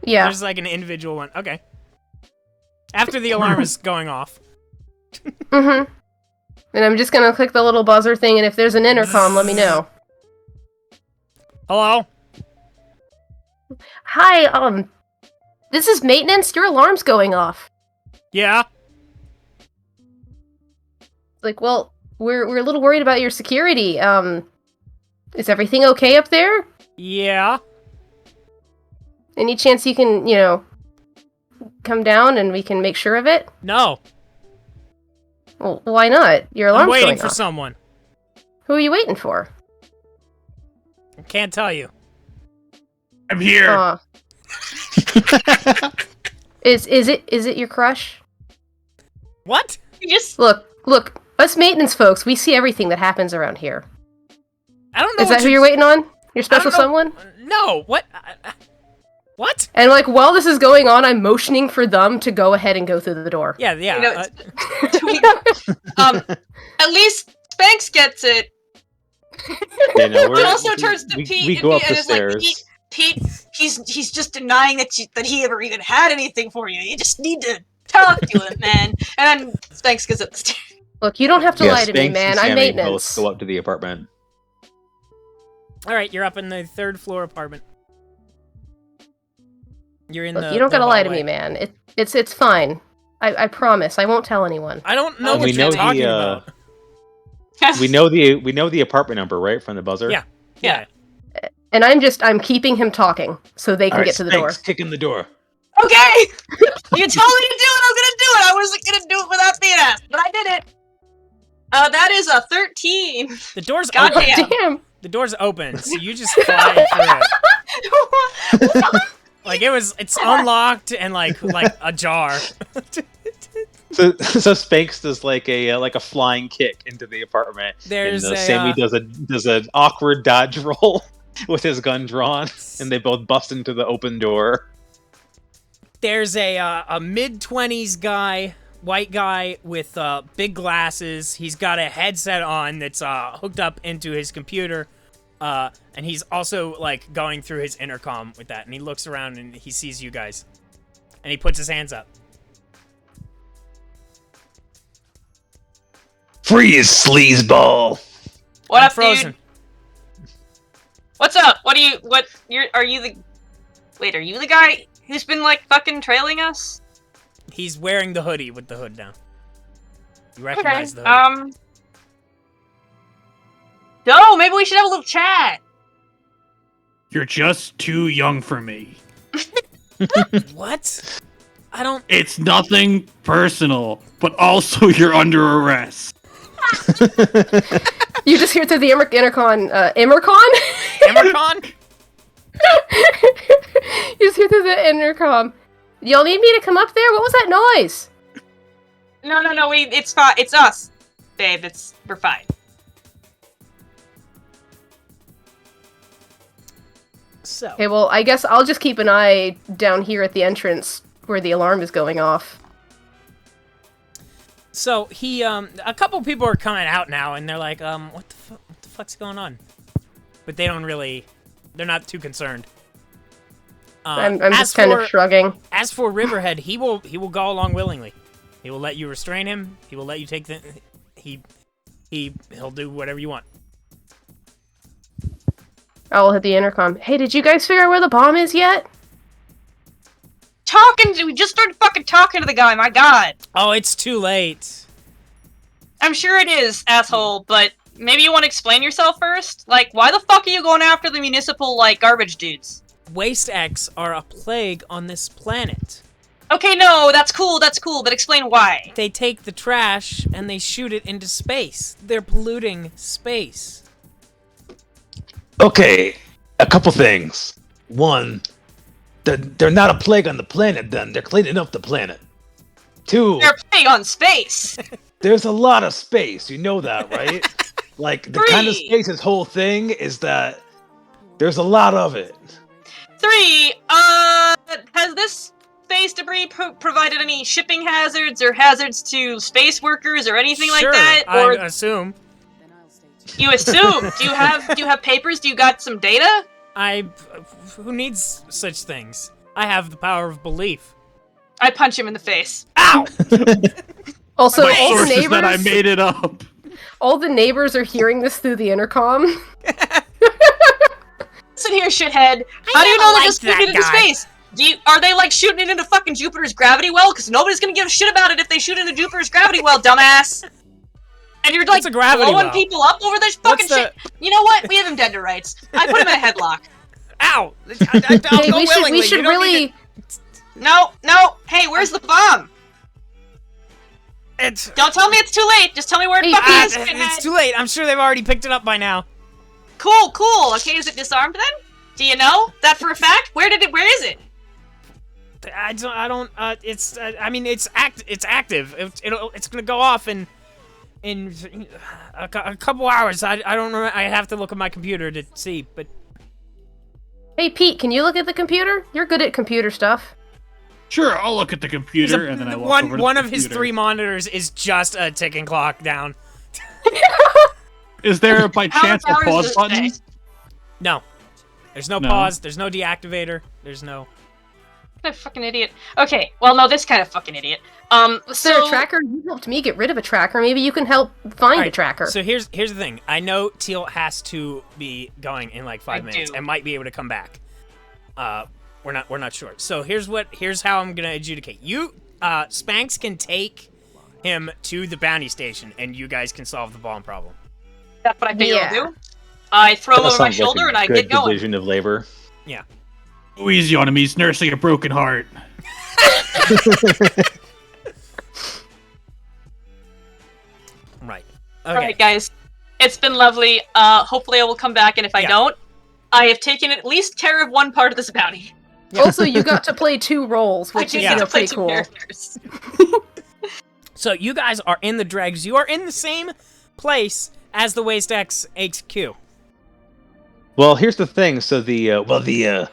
Yeah. there's like an individual one. Okay. After the alarm is going off. Mm-hmm. And I'm just gonna click the little buzzer thing, and if there's an intercom, let me know. Hello? Hi, this is maintenance. Your alarm's going off. Yeah? Like, well, we're a little worried about your security. Is everything okay up there? Yeah? Any chance you can, come down and we can make sure of it? No. Well, why not? Your I'm alarm's waiting going for off. someone. Who are you waiting for? I can't tell you. I'm here. Is it your crush? What? You just Look, us maintenance folks, we see everything that happens around here. I don't know Is that who you're waiting on? Your special know. someone? No, what? What? And like, while this is going on, I'm motioning for them to go ahead and go through the door. Yeah. You know, at least Spanks gets it. Yeah, no, It also turns to Pete. We and go up Pete, the and it's like, stairs. Pete, he's just denying that he ever even had anything for you. You just need to talk to him, man. And then Spanks goes up the stairs. Look, you don't have to Yeah, lie to me, Spanks man. and I'm Sammy maintenance. both go up to the apartment. All right, you're up in the 3rd floor apartment. You're in Look, the. you don't the gotta lie to hallway. me, man. It's fine. I promise. I won't tell anyone. I don't know And what we you're know talking the, about. We know the apartment number, right, from the buzzer. Yeah. Yeah. And I'm keeping him talking so they can get to the door. Kick in the door. Okay! You told me to do it, I was gonna do it! I wasn't gonna do it without being asked, but I did it! That is a 13! The door's God open. damn. Damn. The door's open, so you just fly through it. Like it's unlocked and like ajar. So Spanks does like a flying kick into the apartment. There's and a, Sammy does an awkward dodge roll with his gun drawn, and they both bust into the open door. There's a mid-20s guy, white guy with big glasses. He's got a headset on that's hooked up into his computer, and he's also like going through his intercom with that. And he looks around and he sees you guys, and he puts his hands up. Freeze, sleazeball! What I'm up, frozen. dude? What's up? Are you the guy who's been, like, fucking trailing us? He's wearing the hoodie with the hood down. You Okay, recognize the hoodie. No, maybe we should have a little chat! You're just too young for me. What? I don't. It's nothing personal, but also you're under arrest. You just hear through the intercom. Emercon? You just hear through the intercom. Y'all need me to come up there? What was that noise? No, it's fine. It's us. babe. We're fine. So, Okay, well, I guess I'll just keep an eye down here at the entrance where the alarm is going off. so he, a couple people are coming out now, and they're like, what the fuck's going on? But they don't really, they're not too concerned. I'm just kind of shrugging. As for Riverhead, he will go along willingly. He will let you restrain him. He will let you take the, he'll do whatever you want. I'll hit the intercom. Hey, did you guys figure out where the bomb is yet? We just started fucking talking to the guy, my god. Oh, it's too late. I'm sure it is, asshole, but maybe you want to explain yourself first? Like, why the fuck are you going after the municipal, like, garbage dudes? Waste X are a plague on this planet. Okay, no, that's cool, but explain why. They take the trash and they shoot it into space. They're polluting space. Okay, a couple things. One, they're not a plague on the planet. Then they're cleaning up the planet. Two, They're playing on space. there's a lot of space. You know that, right? Like the kind of Three. space this whole thing is that there's a lot of it. 3, has this space debris provided any shipping hazards or hazards to space workers or anything Sure, like that? Or I assume. you assume? do you have papers? Do you got some data? Who needs such things? I have the power of belief. I punch him in the face. Ow! Also, My all the source is that I neighbors, made it up. all the neighbors are hearing this through the intercom. Listen here, shithead. How do you know they're just liked shooting it that into guy. space? Are they like shooting it into fucking Jupiter's gravity well? Because nobody's gonna give a shit about it if they shoot into Jupiter's gravity well, dumbass. And you're like What's a gravity blowing well? people up over this fucking What's shit. You know what? We have him dead to rights. I put him in a headlock. Ow! Hey, we should really. No. Hey, where's the bomb? It's Don't tell me it's too late. Just tell me where it Hey, fucking is. it's too late. I'm sure they've already picked it up by now. Cool. Okay, is it disarmed then? Do you know that for a fact? Where is it? I don't. It's. I mean, it's active. It's gonna go off in a couple hours. I don't remember. I have to look at my computer to see. But Hey, Pete, can you look at the computer? You're good at computer stuff. Sure, I'll look at the computer, and then I walk over to one the of his computer. 3 monitors is just a ticking clock down. Is there, by How chance, a many hours pause does it button? take? No, there's no No. pause. There's no deactivator. There's no. What a fucking idiot. Okay, well, no, this kind of fucking idiot. Is there a tracker? You helped me get rid of a tracker. Maybe you can help find a Alright, tracker. So here's the thing. I know Teal has to be going in like 5 minutes do. and might be able to come back. We're not sure. So here's how I'm gonna adjudicate. You, Spanks can take him to the bounty station, and you guys can solve the bomb problem. That's what I figure Yeah. I'll do. I throw him That over my sounds like shoulder a and I good get going. division of labor. Yeah. Go easy on him, he's nursing a broken heart. Right. Okay. Alright, guys. It's been lovely. Hopefully I will come back, and if I Yeah. don't, I have taken at least care of one part of this bounty. Also, you got to play 2 roles, I which is just get to play pretty 2 cool. characters. So you guys are in the dregs. You are in the same place as the Waste X HQ. Well, here's the thing. So the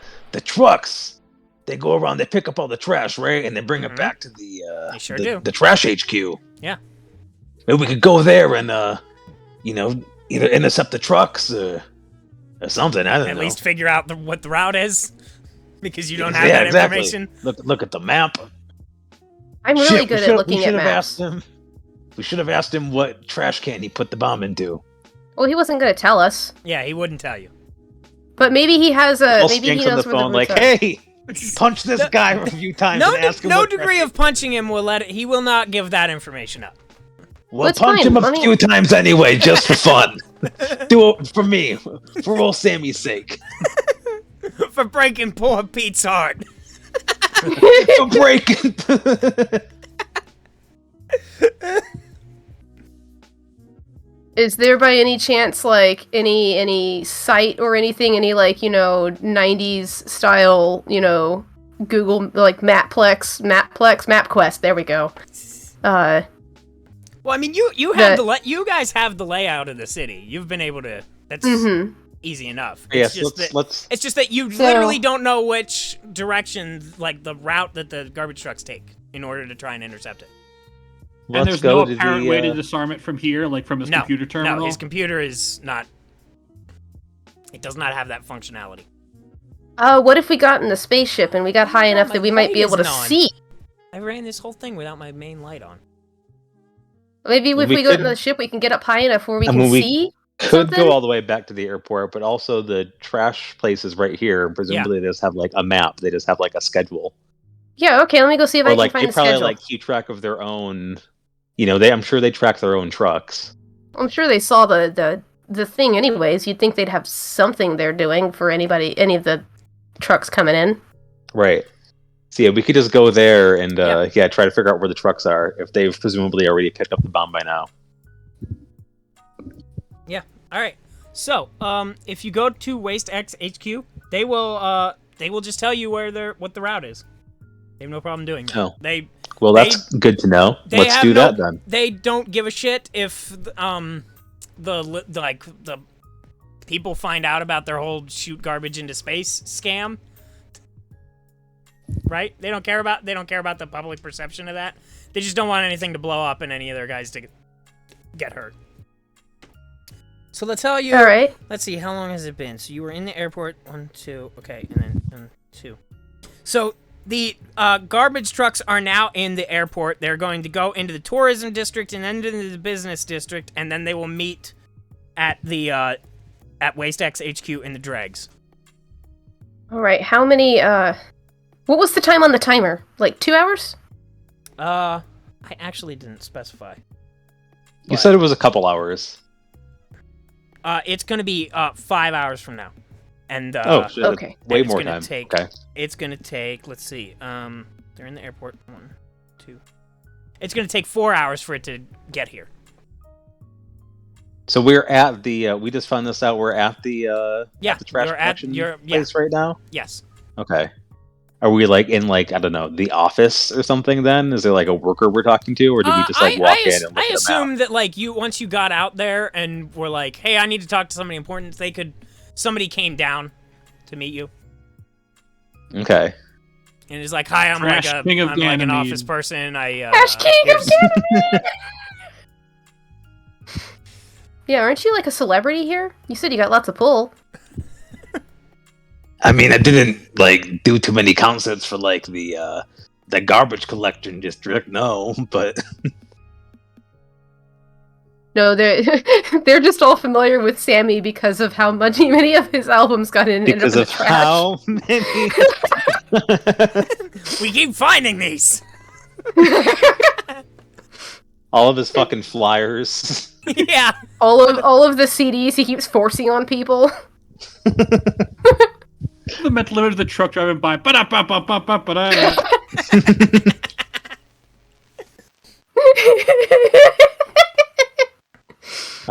trucks, they go around, they pick up all the trash, right, and they bring it back to They sure do. the trash HQ. Yeah. Maybe we could go there and either intercept the trucks or something. I don't At know. least figure out what the route is, because you don't have Yeah, that exactly. information. Look at the map. I'm really Shit, we good should- at looking we at should have maps. asked him. We should have asked him what trash can he put the bomb into. Well, he wasn't going to tell us. Yeah, he wouldn't tell you. But maybe he has a. Well, Maybe he Skinks knows on the where phone, the like, routes are. "Hey, punch this guy a few times No, and ask him no what degree trash of punching him will he will not give that information up. Well, It's punch fine, him a I mean- few times anyway, just for fun. Do it for me, for old Sammy's sake. For breaking poor Pete's heart. For breaking. Is there by any chance like any site or anything, any like 90s style Google like MapQuest? There we go. Well, Well, I mean, you have you guys have the layout of the city. You've been able to. That's easy enough. Yes, let's. It's just that you literally don't know which direction, like the route that the garbage trucks take, in order to try and intercept it. And there's no apparent way to disarm it from here, like from his computer terminal? No, his computer is not... It does not have that functionality. What if we got in the spaceship and we got high enough that we might be able to see? I ran this whole thing without my main light on. Maybe if we go into the ship, we can get up high enough where we can see? Could go all the way back to the airport, but also the trash place is right here. Presumably they just have like a map. They just have like a schedule. Yeah, okay, let me go see if I can find the schedule. They probably like keep track of their own... I'm sure they track their own trucks. I'm sure they saw the thing anyways. You'd think they'd have something they're doing for any of the trucks coming in. Right. So yeah, we could just go there and try to figure out where the trucks are, if they've presumably already picked up the bomb by now. Yeah. All right. So, if you go to Waste X HQ, they will just tell you what the route is. They have no problem doing that. Oh. Well, that's good to know. Let's do that then. They don't give a shit if the people find out about their whole shoot garbage into space scam. Right? They don't care about the public perception of that. They just don't want anything to blow up and any of their guys to get hurt. So let's tell you. All right. Let's see, how long has it been? So you were in the airport 1, 2, okay, and then 2. So the garbage trucks are now in the airport. They're going to go into the tourism district and then into the business district, and then they will meet at the at Waste X HQ in the dregs. All right. How many? What was the time on the timer? Like 2 hours? I actually didn't specify. You said it was a couple hours. It's going to be 5 hours from now. And okay. Way more time. Okay. It's going to take, let's see. They're in the airport. 1, 2. It's going to take 4 hours for it to get here. So we're at the we just found this out, we're at the at the trash collection place right now? Yes. Okay. Are we in I don't know, the office or something then? Is there a worker we're talking to, or do we just walk in and look at I assume that once you got out there and were like, hey, I need to talk to somebody important, somebody came down to meet you. Okay. And it's like, hi, I'm an office person. Trash King of Ganymede! Yeah, aren't you a celebrity here? You said you got lots of pull. I mean, I didn't do too many concerts for the garbage collection district, no, but no, they're just all familiar with Sammy because of how many of his albums got in because of the trash. How many? We keep finding these. All of his fucking flyers. Yeah. All of the CDs he keeps forcing on people. The mental image of the truck driving by. All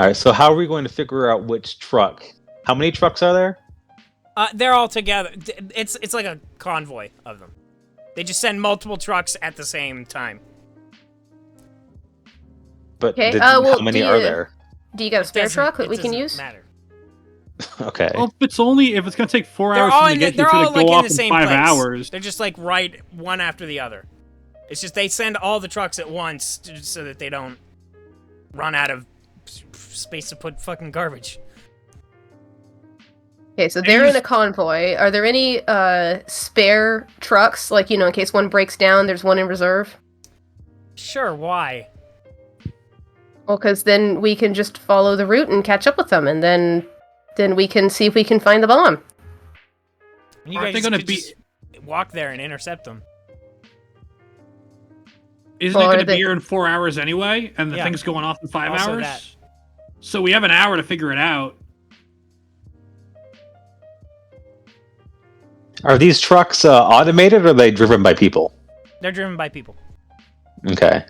right, so how are we going to figure out which truck? How many trucks are there? They're all together. It's like a convoy of them. They just send multiple trucks at the same time. But how many are there? Do you got a spare truck that we can use? Matter. Okay. Well, if it's going to take 4 hours to get here, it's going to go off in 5 hours. They're just right one after the other. It's just they send all the trucks at once so that they don't run out of space to put fucking garbage. Okay, so they're in a convoy. Are there any spare trucks, in case one breaks down, there's one in reserve? Sure, why? Well, because then we can just follow the route and catch up with them, and then we can see if we can find the bomb. And you guys just walk there and intercept them. Isn't it going to be here in 4 hours anyway? And the thing's going off in 5 hours? That. So we have an hour to figure it out. Are these trucks automated, or are they driven by people? They're driven by people. Okay.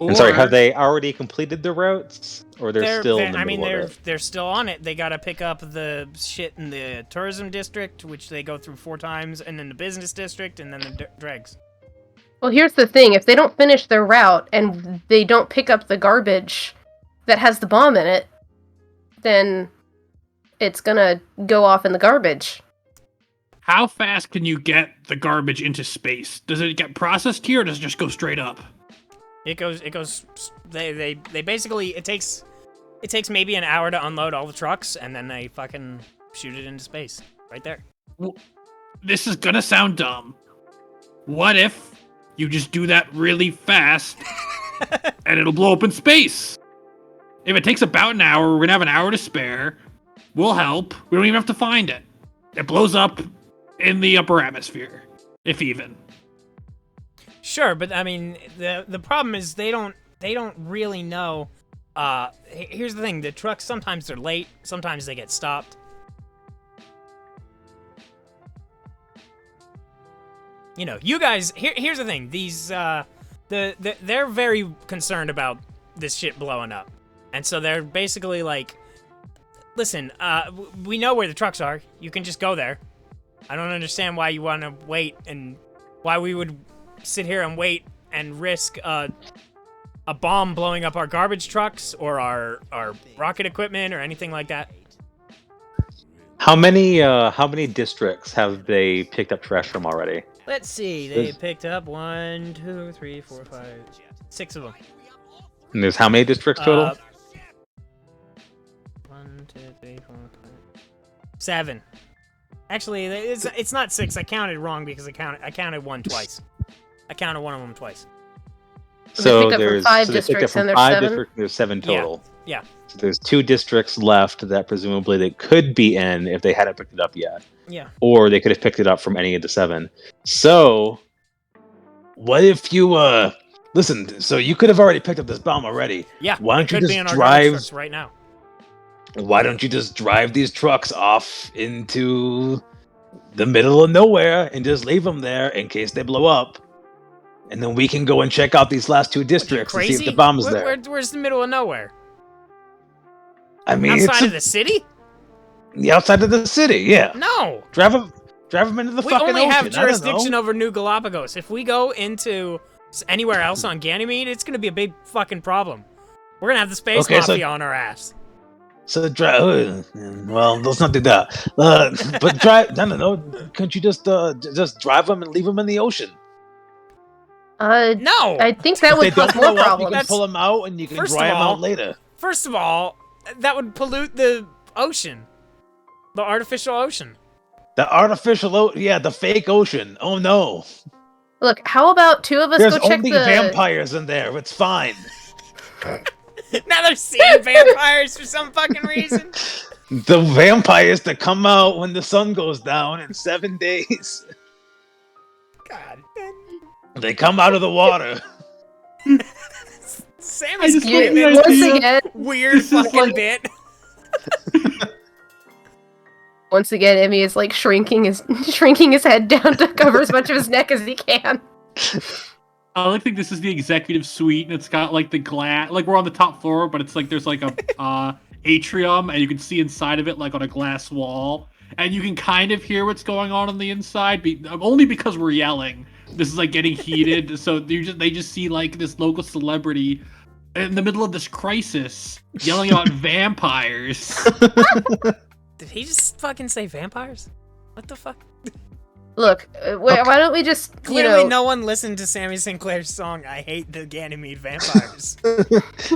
I'm sorry, have they already completed the routes? Or they're still in the middle of it? They're still on it. They gotta pick up the shit in the tourism district, which they go through 4 times, and then the business district, and then the dregs. Well, here's the thing. If they don't finish their route and they don't pick up the garbage that has the bomb in it, then it's gonna go off in the garbage. How fast can you get the garbage into space? Does it get processed here, or does it just go straight up? It goes, they basically, it takes maybe an hour to unload all the trucks, and then they fucking shoot it into space. Right there. Well, this is gonna sound dumb. What if you just do that really fast, and it'll blow up in space? If it takes about an hour, we're gonna have an hour to spare. We'll help. We don't even have to find it. It blows up in the upper atmosphere, if even. Sure, but I mean, the problem is they don't really know. Here's the thing: the trucks sometimes they're late, sometimes they get stopped. You know, you guys. Here's the thing: these they're very concerned about this shit blowing up, and so they're basically like, listen, we know where the trucks are. You can just go there. I don't understand why you want to wait and why we would sit here and wait and risk a bomb blowing up our garbage trucks or our rocket equipment or anything like that. How many districts have they picked up trash from already? Let's see. They picked up 1, 2, 3, 4, 5, 6 of them. And there's how many districts total? 1, 2, 3, 4, 5, 7. Actually, it's not 6. I counted wrong because I counted one twice. I counted one of them twice. So there's 5 districts and there's 7? There's 7 total. Yeah. So there's 2 districts left that presumably they could be in if they hadn't picked it up yet. Yeah. Or they could have picked it up from any of the 7. So, what if you listen? So you could have already picked up this bomb already. Yeah. Why don't you could be just in our drive trucks right now? Why don't you just drive these trucks off into the middle of nowhere and just leave them there in case they blow up? And then we can go and check out these last 2 districts and see if the bomb's there. Where's the middle of nowhere? I mean, outside of the city? The outside of the city, yeah. No. Drive them into the We fucking only ocean. have jurisdiction over New Galapagos. If we go into anywhere else on Ganymede, it's gonna be a big fucking problem. We're gonna have the space mafia on our ass. So drive. Well, let's not do that. But drive. No. Couldn't you just drive them and leave them in the ocean? No. I think that would cause more problems. You can pull them out and you can dry them out later. First of all, that would pollute the ocean, the artificial ocean. The fake ocean. Oh no. Look, how about 2 of us There's go check only vampires in there. It's fine. Now they're seeing vampires for some fucking reason. The vampires that come out when the sun goes down in 7 days. God. They come out of the water. Sammy's once again weird fucking bit. Once again, Emmy is like shrinking his head down to cover as much of his neck as he can. I think this is the executive suite, and it's got like the glass. Like we're on the top floor, but it's like there's like a atrium, and you can see inside of it like on a glass wall, and you can kind of hear what's going on the inside, only because we're yelling. This is like getting heated, so they just see like this local celebrity in the middle of this crisis yelling about vampires. Did he just fucking say vampires? What the fuck? Look, why don't we just, Clearly no one listened to Sammy Sinclair's song, I Hate the Ganymede Vampires.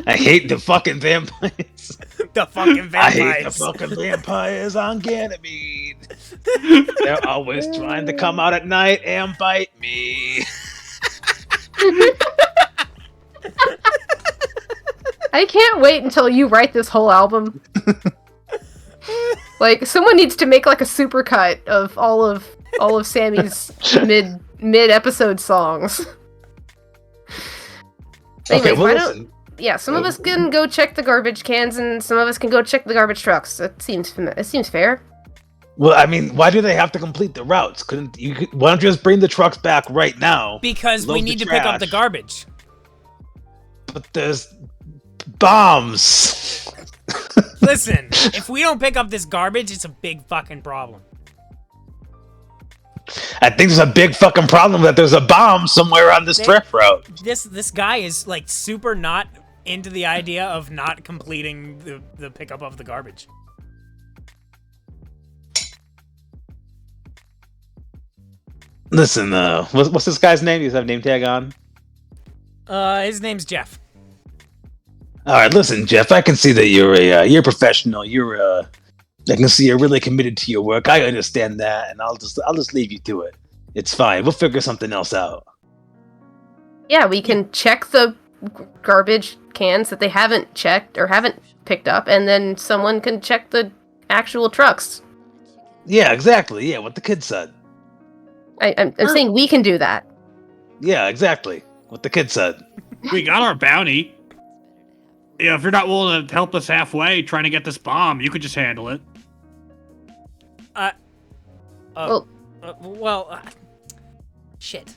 I hate the fucking vampires. The fucking vampires. I hate the fucking vampires on Ganymede. They're always trying to come out at night and bite me. I can't wait until you write this whole album. Like, someone needs to make like a supercut of all of Sammy's mid episode songs. Anyways, Okay, well, listen. Some of us can go check the garbage cans, and some of us can go check the garbage trucks. It seems fair. Well, I mean, why do they have to complete the routes? Why don't you just bring the trucks back right now? Because we need to pick up the garbage. But there's bombs. Listen, if we don't pick up this garbage, it's a big fucking problem. I think there's a big fucking problem that there's a bomb somewhere on this thrift route. This guy is like super not into the idea of not completing the pickup of the garbage. Listen, what's this guy's name? Does he have a name tag on? His name's Jeff. All right, listen, Jeff. I can see that you're a professional. I can see you're really committed to your work. I understand that, and I'll just leave you to it. It's fine. We'll figure something else out. Yeah, we can check the garbage cans that they haven't checked or haven't picked up, and then someone can check the actual trucks. Yeah, exactly. Yeah, what the kid said. I'm saying we can do that. Yeah, exactly. What the kid said. We got our bounty. Yeah, if you're not willing to help us halfway trying to get this bomb, you could just handle it. Shit.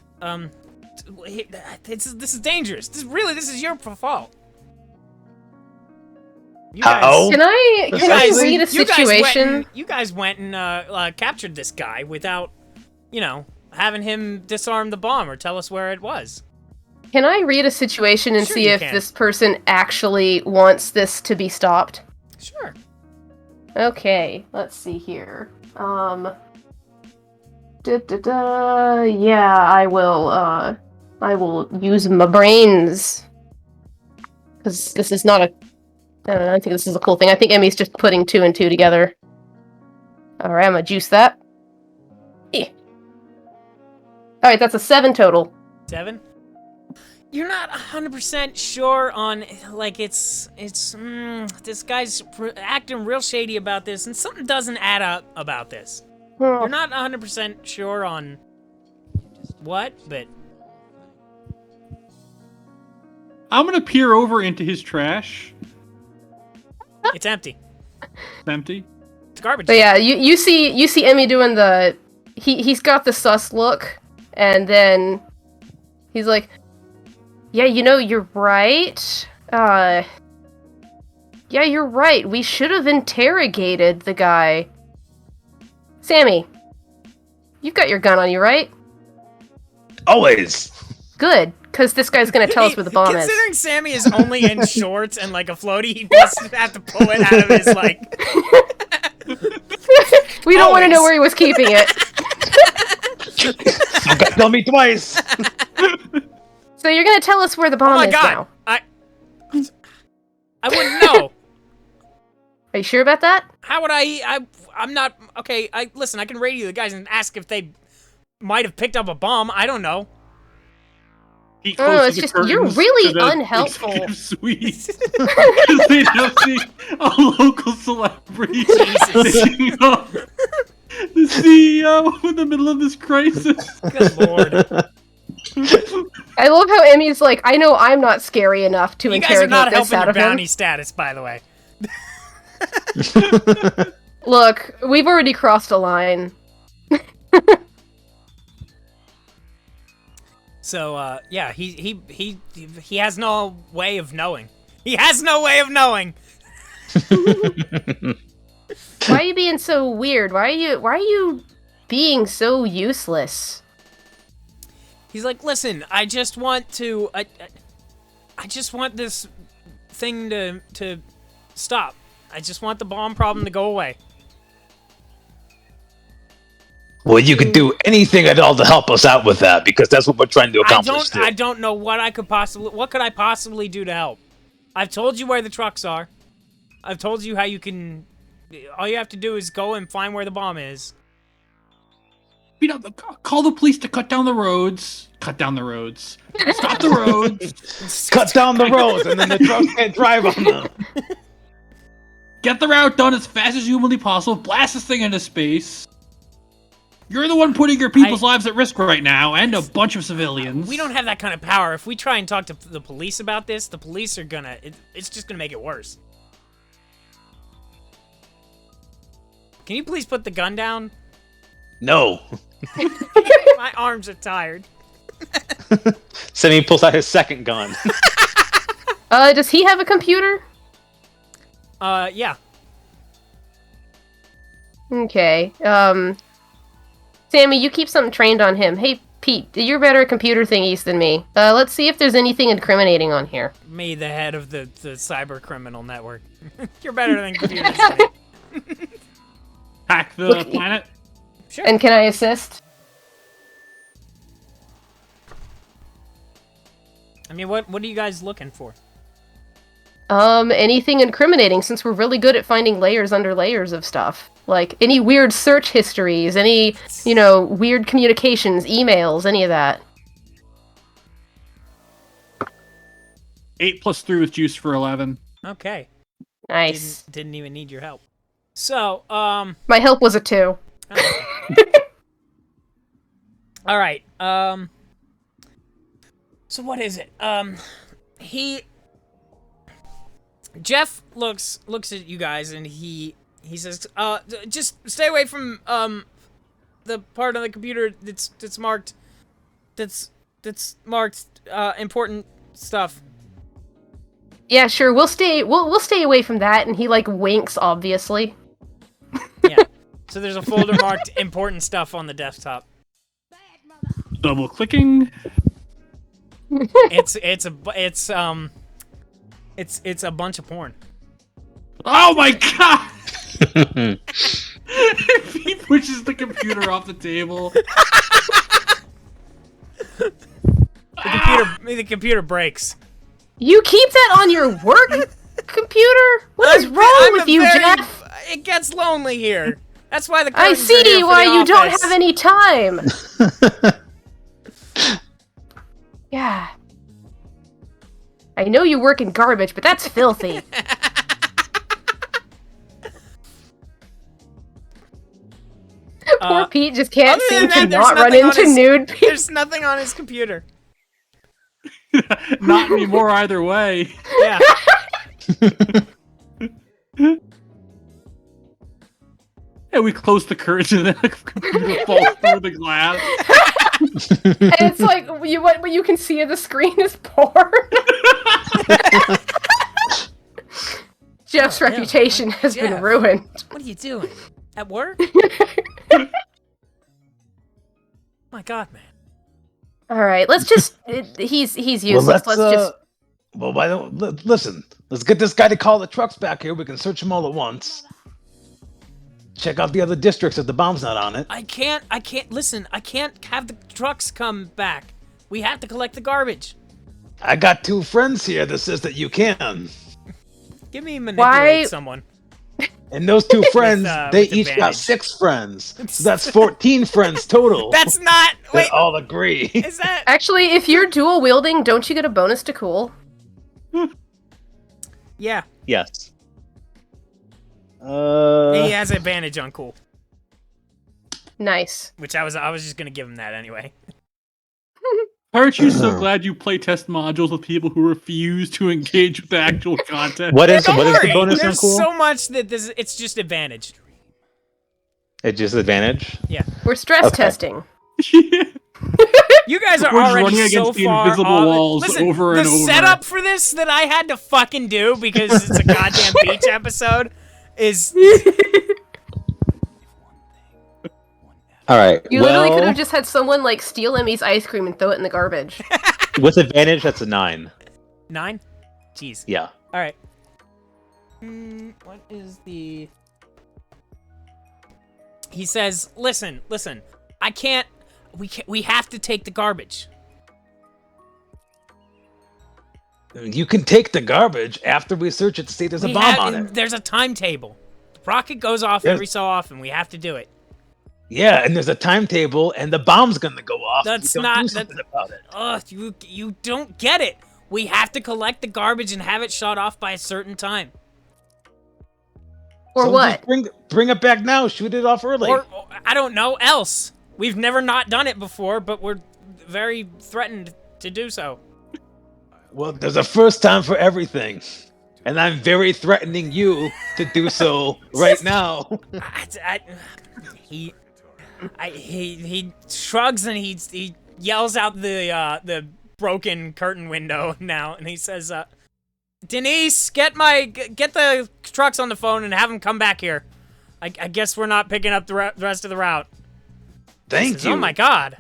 This is dangerous. This is your fault. You guys, How? Can I read a situation? You guys went and captured this guy without, having him disarm the bomb or tell us where it was. Can I read a situation and Sure see you if can. this person actually wants this to be stopped? Sure. Okay, let's see here. Yeah, I will use my brains. Because this is not I don't know, I think this is a cool thing. I think Emmy's just putting 2 and 2 together. Alright, I'm gonna juice that. Alright, that's a 7 total. 7? You're not 100% sure on, this guy's acting real shady about this, and something doesn't add up about this. You're not 100% sure on what, but... I'm gonna peer over into his trash. It's empty. It's empty. It's garbage. So yeah, you see Emmy doing the... He's got the sus look, and then he's like... Yeah, you're right. Yeah, you're right. We should have interrogated the guy. Sammy, you've got your gun on you, right? Always. Good, because this guy's gonna tell us where the bomb is. Considering Sammy is only in shorts and like a floaty, he doesn't have to pull it out of his like. We don't want to know where he was keeping it. You got to tell me twice. So you're gonna tell us where the bomb Oh my is god! now. I wouldn't know. Are you sure about that? How would I'm not okay. Listen. I can radio the guys and ask if they might have picked up a bomb. I don't know. He Oh, closes it's the just curtains you're really to the unhelpful. executive suite. Because they don't see a local celebrity sitting up. The CEO in the middle of this crisis. Good lord. I love how Emmy's like, I know I'm not scary enough to You guys are interrogate not this helping out your of him. bounty status, by the way. Look, we've already crossed a line. So, yeah, he has no way of knowing. He has no way of knowing. Why are you being so weird? Why are you being so useless? He's like, listen, I just want to, I just want this thing to stop. I just want the bomb problem to go away. Well, you could do anything at all to help us out with that, because that's what we're trying to accomplish. I don't know what what could I possibly do to help? I've told you where the trucks are. I've told you how you can, all you have to do is go and find where the bomb is. Call the police to cut down the roads. Cut down the roads. Stop the roads. Cut down the roads, and then the trucks can't drive on them. Get the route done as fast as humanly possible. Blast this thing into space. You're the one putting your people's lives at risk right now, and a bunch of civilians. We don't have that kind of power. If we try and talk to the police about this, the police are gonna, it's just gonna make it worse. Can you please put the gun down? No. My arms are tired. Sammy pulls out his second gun. Does he have a computer? Yeah. Okay, Sammy, you keep something trained on him. Hey, Pete, you're better at computer thingies than me. Let's see if there's anything incriminating on here. Me, the head of the cyber criminal network. You're better than computers. Buddy. Hack the planet. Sure. And can I assist? I mean, what are you guys looking for? Anything incriminating, since we're really good at finding layers under layers of stuff. Like, any weird search histories, any, weird communications, emails, any of that. 8 + 3 with juice for 11. Okay. Nice. Didn't even need your help. So, My help was a 2. all right. So what is it? Jeff looks at you guys and he says, just stay away from the part on the computer that's marked important stuff. Yeah, sure. We'll stay away from that. And he winks, obviously. Yeah. So there's a folder marked important stuff on the desktop. Double clicking. It's a bunch of porn. Oh my god! He pushes the computer off the table. The computer breaks. You keep that on your work computer? What is wrong with you, Jeff? It gets lonely here. That's why the I curtains are here see for why the you don't office. have any time. Yeah. I know you work in garbage, but that's filthy. Poor Pete just can't Other seem than to that, not run there's nothing on into his- nude people. There's nothing on his computer. Not anymore either way. Yeah. And we close the curtain and then the computer falls through the glass. And it's like, what you can see on the screen is porn. Jeff's reputation has been Jeff. ruined. What are you doing? At work? My God, man. All right, let's just. He's useless. Well, let's just. Well, why don't listen? Let's get this guy to call the trucks back here. We can search them all at once. Check out the other districts if the bomb's not on it. I can't listen. I can't have the trucks come back. We have to collect the garbage. I got 2 friends here that says that you can. Give me manipulate someone. And those 2 friends, they with each got advantage. 6 friends. So that's 14 friends total. That's not. that Wait. all agree. Is that? Actually, if you're dual wielding, don't you get a bonus to cool? Yeah. Yes. He has advantage on cool, Nice. which I was just gonna give him that anyway. Aren't you so glad you play test modules with people who refuse to engage with the actual content? What is Don't the worry, bonus on there's cool? so much that it's just advantage. It's just advantage. Yeah. We're stress Okay. testing. You guys are We're just already running so against the far invisible off. walls Listen, over the and over. setup for this that I had to fucking do because it's a goddamn beach episode is All right. You literally could well, have just had someone steal Emmy's ice cream and throw it in the garbage. with advantage, that's a 9. 9. Jeez. Yeah. All right. What is the? He says, "Listen. I can't. We have to take the garbage." You can take the garbage after we search it to see there's a bomb on it. There's a timetable. The rocket goes off Yes. every so often. We have to do it. Yeah, and there's a timetable, and the bomb's gonna go off. if That's you don't not- do something about it. Ugh, you don't get it. We have to collect the garbage and have it shut off by a certain time. Or So what? just bring it back now. Shoot it off early. Or I don't know else. We've never not done it before, but we're very threatened to do so. Well, there's a first time for everything, and I'm very threatening you to do so right now. He shrugs and he yells out the broken curtain window now, and he says, "Denise, get the trucks on the phone and have them come back here. I guess we're not picking up the rest of the route." Thank you. Oh my god.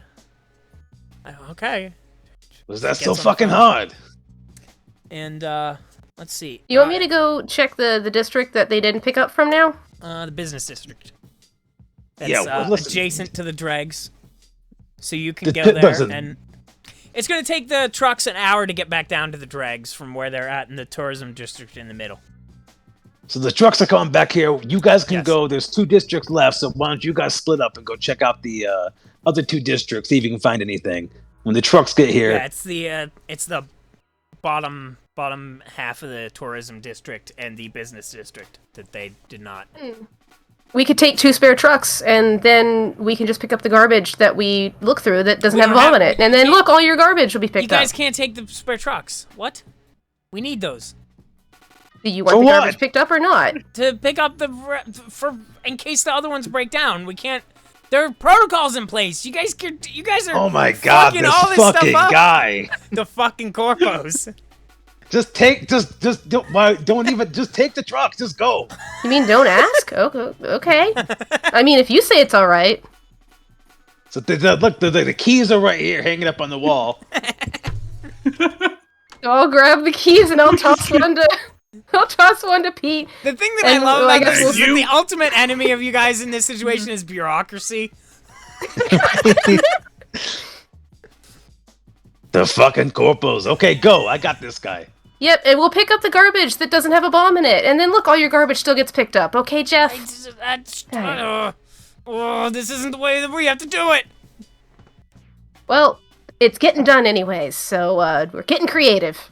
Okay. Was that Gets so on the fucking phone. hard? And let's see. You want me to go check the district that they didn't pick up from now? The business district. That's Yeah, well, listen. adjacent to the dregs. So you can go It there doesn't- and it's going to take the trucks an hour to get back down to the dregs from where they're at in the tourism district in the middle. So the trucks are coming back here. You guys can Yes. go. There's 2 districts left, so why don't you guys split up and go check out the other 2 districts, see if you can find anything. When the trucks get here, Yeah, it's the bottom half of the tourism district and the business district that they did not. We could take 2 spare trucks, and then we can just pick up the garbage that we look through that doesn't We have a don't bomb have- in it. And then look, all your garbage will be picked You guys up. can't take the spare trucks. What? We need those Do you want For the what? garbage picked up or not? to pick up in case the other ones break down. We can't. There are protocols in place. You guys are. oh my god, fucking this all this fucking stuff up. guy! The fucking corpos. Just don't even just take the trucks. Just go. You mean don't ask? Okay. I mean, if you say it's all right. So look, the keys are right here, hanging up on the wall. I'll grab the keys and I'll toss one to Pete. The thing that And, I love well, I about guess this is that we'll- the ultimate enemy of you guys in this situation is bureaucracy. The fucking corpos. Okay, go. I got this guy. Yep, and we'll pick up the garbage that doesn't have a bomb in it. And then look, all your garbage still gets picked up. Okay, Jeff? This isn't the way that we have to do it. Well, it's getting done anyways, so we're getting creative.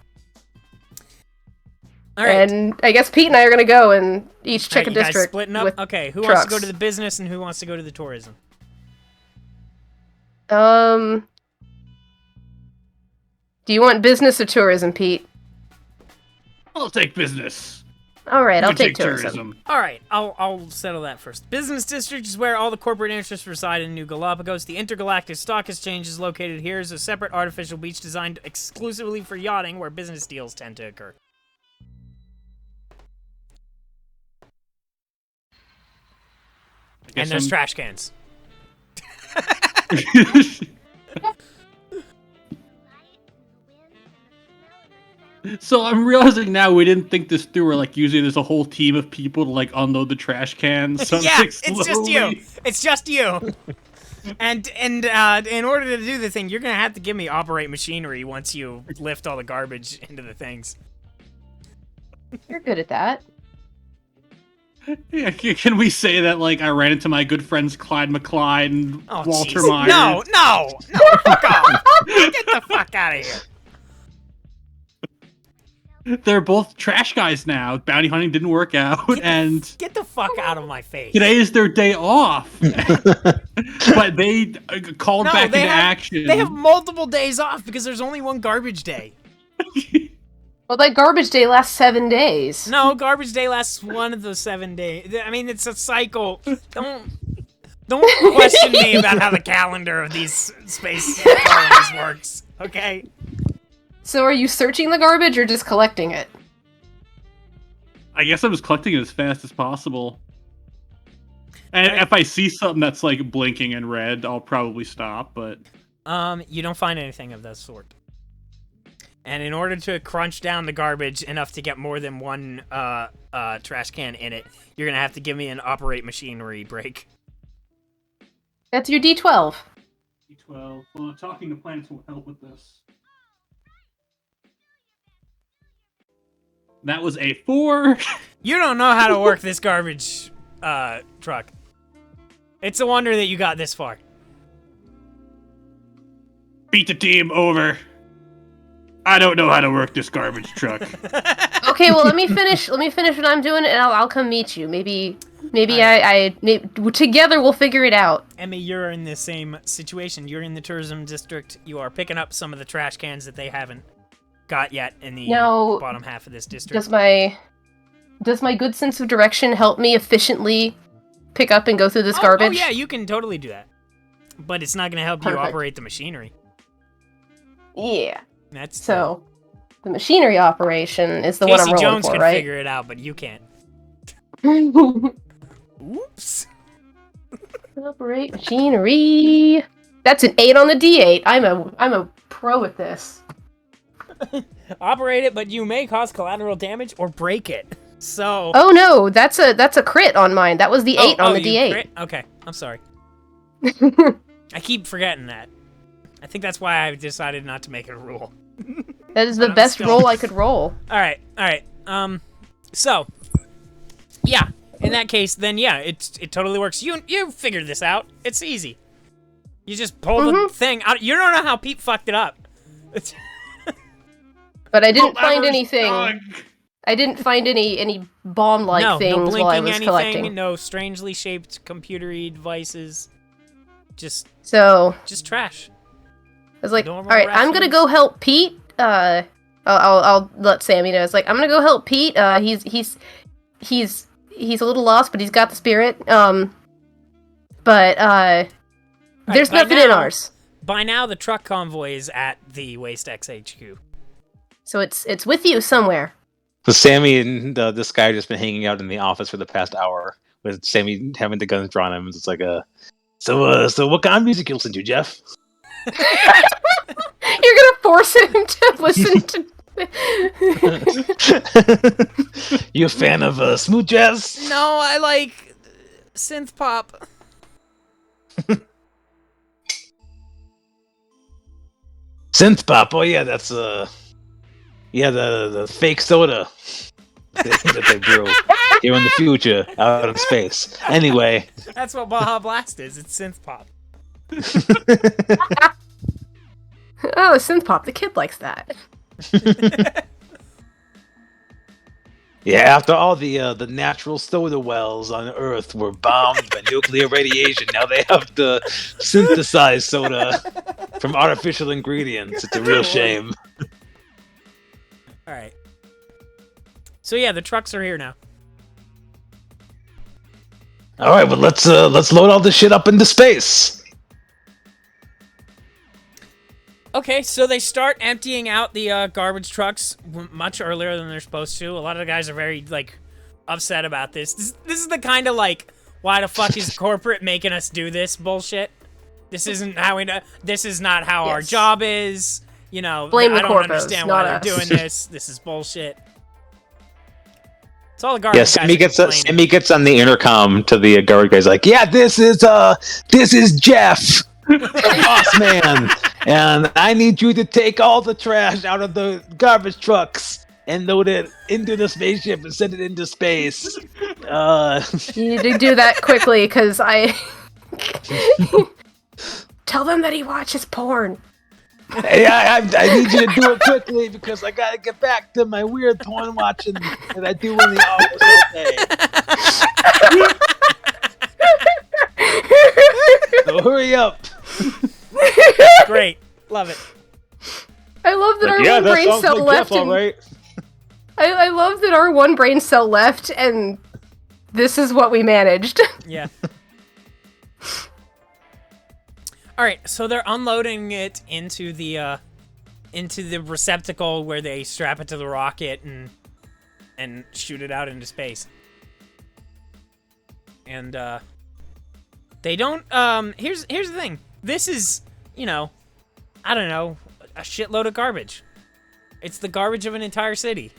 All right. And I guess Pete and I are gonna go and each check Alright, a you guys district. splitting up? with Okay, who wants to go trucks. to the business and who wants to go to the tourism? Do you want business or tourism, Pete? I'll take business. All right, You I'll can take tourism. All right, I'll settle that first. Business district is where all the corporate interests reside in New Galapagos. The Intergalactic Stock Exchange is located here. Is a separate artificial beach designed exclusively for yachting, where business deals tend to occur. And there's trash cans. So I'm realizing now we didn't think this through. Or like usually there's a whole team of people to like unload the trash cans. So I'm, Yeah, like, it's just slowly- you. It's just you. And in order to do the thing, you're gonna have to give me operate machinery once you lift all the garbage into the things. You're good at that. Yeah, can we say that like I ran into my good friends Clyde McClyde and Oh, Walter jeez. Myers? No, fuck off. Get the fuck out of here. They're both trash guys now. Bounty hunting didn't work out, and Get the fuck out of my face. today is their day off. But they called No, back they into have- action. They have multiple days off because there's only one garbage day. Well, that garbage day lasts 7 days. No, garbage day lasts one of those 7 days. I mean, it's a cycle. Don't question me about how the calendar of these space colonies works. Okay. So are you searching the garbage or just collecting it? I guess I'm just collecting it as fast as possible. And if I see something that's like blinking in red, I'll probably stop. But You don't find anything of that sort. And in order to crunch down the garbage enough to get more than one trash can in it, you're gonna have to give me an operate machinery break. That's your D12. D12. Well, talking to planets will help with this. That was a 4. You don't know how to work this garbage truck. It's a wonder that you got this far. Beat the team over. I don't know how to work this garbage truck. Okay, well let me finish what I'm doing and I'll come meet you. Maybe together we'll figure it out. Emmy, you're in the same situation. You're in the tourism district. You are picking up some of the trash cans that they haven't got yet in the Now, bottom half of this district. Does my good sense of direction help me efficiently pick up and go through this garbage? Oh yeah, you can totally do that. But it's not going to help you Perfect. operate the machinery. Yeah. That's So, the machinery operation is the one I'm Casey rolling Jones for, can right? figure it out, but you can't. Oops. Operate machinery. That's an 8 on the D8. I'm a pro at this. Operate it, but you may cause collateral damage or break it. So. Oh no, that's a crit on mine. That was the 8 on the D8. Crit? Okay, I'm sorry. I keep forgetting that. I think that's why I decided not to make it a rule. That is the best roll I could roll. All right. So, yeah. In that case, then yeah, it totally works. You figured this out. It's easy. You just pull the thing out. You don't know how Pete fucked it up. But I didn't find anything. I didn't find any bomb-like things while I was collecting. No strangely shaped computery devices. Just trash. I was like, all right, I'm gonna go help Pete. I'll let Sammy know. It's like I'm gonna go help Pete. He's a little lost, but he's got the spirit. There's nothing in ours. By now, the truck convoy is at the Waste X HQ. So it's with you somewhere. So Sammy and this guy have just been hanging out in the office for the past hour, with Sammy having the guns drawn on him. It's like so what kind of music you listen to, Jeff? You're gonna force him to listen to. You a fan of smooth jazz? No, I like synth pop. Synth pop. Oh yeah, that's the fake soda that they brew here in the future out in space. Anyway, that's what Baja Blast is. It's synth pop. Oh, synth pop. The kid likes that. Yeah, after all the natural soda wells on Earth were bombed by nuclear radiation, now they have to synthesize soda from artificial ingredients. It's a real shame. All right. So yeah, the trucks are here now. All right, well let's load all this shit up into space. Okay, so they start emptying out the garbage trucks much earlier than they're supposed to. A lot of the guys are very, upset about this. This is the kind of, why the fuck is corporate making us do this bullshit? This isn't how we know. This is not how our job is. You know, blame the I don't corpos, understand why they're us. doing this. This is bullshit. It's all the garbage guys Sammy are complaining. Sammy gets on the intercom to the garbage guys like, yeah, this is Jeff, the boss man. And I need you to take all the trash out of the garbage trucks and load it into the spaceship and send it into space. You need to do that quickly, because I... Tell them that he watches porn. Hey, I need you to do it quickly because I gotta get back to my weird porn watching that I do in the office all day. So hurry up. Great. Love it. I love that our one brain cell left. I love that our one brain cell left, and this is what we managed. Yeah. All right, so they're unloading it into the receptacle where they strap it to the rocket and shoot it out into space. And they don't. Here's the thing. This is, I don't know, a shitload of garbage. It's the garbage of an entire city,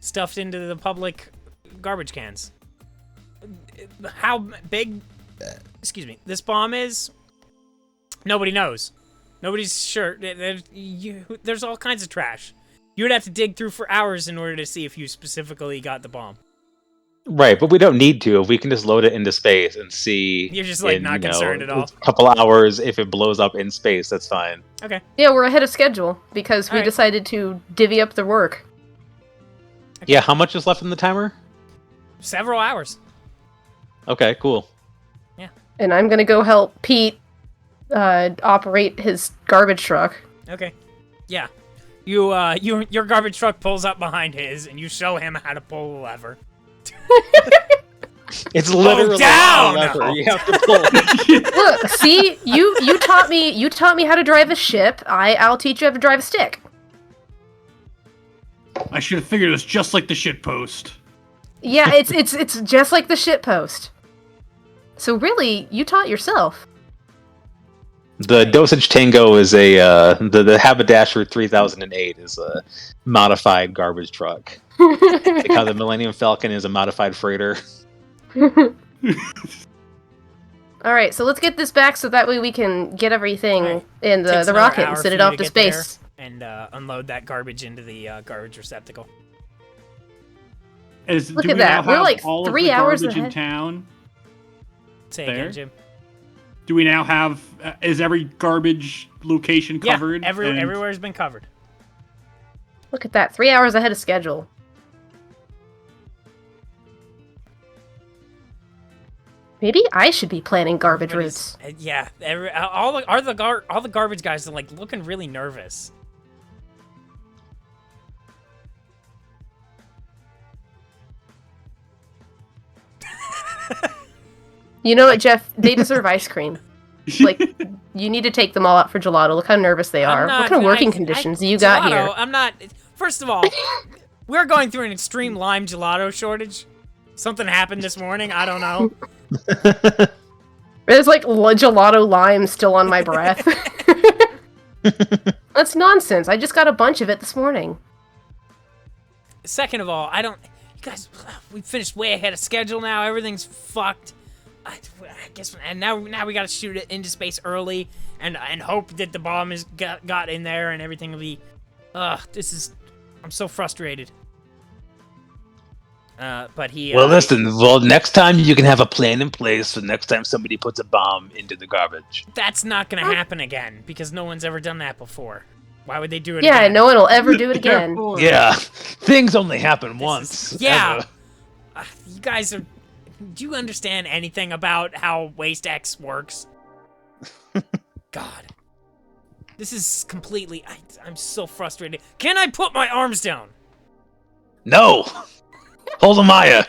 stuffed into the public garbage cans. How big, this bomb is, nobody knows. Nobody's sure. There's all kinds of trash. You would have to dig through for hours in order to see if you specifically got the bomb. Right, but we don't need to. If we can just load it into space and see. You're just not concerned at all. A couple hours, if it blows up in space, that's fine. Okay. Yeah, we're ahead of schedule because we All right. decided to divvy up the work. Okay. Yeah, how much is left in the timer? Several hours. Okay, cool. And I'm gonna go help Pete operate his garbage truck. Okay. Yeah. Your garbage truck pulls up behind his, and you show him how to pull the lever. It's literally down! a lever. You have to pull it. Look, see, you taught me how to drive a ship. I'll teach you how to drive a stick. I should have figured it's just like the shit post. Yeah, it's just like the shit post. So really, you taught yourself. The Dosage Tango is the Haberdasher 3008 is a modified garbage truck. Like how the Millennium Falcon is a modified freighter. All right, so let's get this back so that way we can get everything Right. in Takes the another rocket hour and for send it you off to to get there space. and unload that garbage into the garbage receptacle. Look Do at we that. now We're have like all 3 of the hours garbage in ahead. town? Say There? again, Jim. Do we now have? Is every garbage location covered? Yeah, And- everywhere's been covered. Look at that. 3 hours ahead of schedule. Maybe I should be planning garbage routes. Yeah, all the garbage guys are like looking really nervous. You know what, Jeff? They deserve ice cream. Like, you need to take them all out for gelato. Look how nervous they are. What kind of working conditions you got gelato, here? I'm not. First of all, we're going through an extreme lime gelato shortage. Something happened this morning. I don't know. There's like gelato lime still on my breath. That's nonsense. I just got a bunch of it this morning. Second of all, I don't. You guys, we finished way ahead of schedule now. Everything's fucked. I guess, and now we gotta shoot it into space early, and hope that the bomb is got in there and everything will be. This is. I'm so frustrated. But he. Well, listen. Well, next time you can have a plan in place for next time somebody puts a bomb into the garbage. That's not gonna happen again because no one's ever done that before. Why would they do it Yeah, again? no one will ever do it again. Yeah, things only happen once. Yeah. ever. You guys are. Do you understand anything about how Waste X works? God. This is completely. I'm so frustrated. Can I put my arms down? No. Hold 'em higher.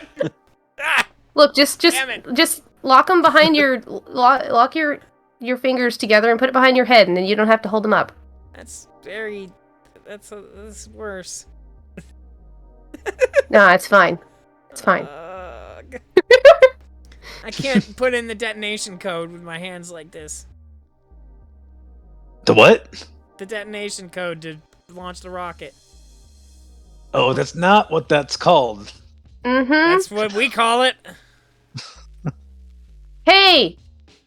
Ah! Look, just Damn it. lock them behind your lock your fingers together and put it behind your head, and then you don't have to hold them up. That's very. That's worse. No, it's fine. It's fine. Ugh. I can't put in the detonation code with my hands like this. The what? The detonation code to launch the rocket. Oh, that's not what that's called. Mm-hmm. That's what we call it. Hey,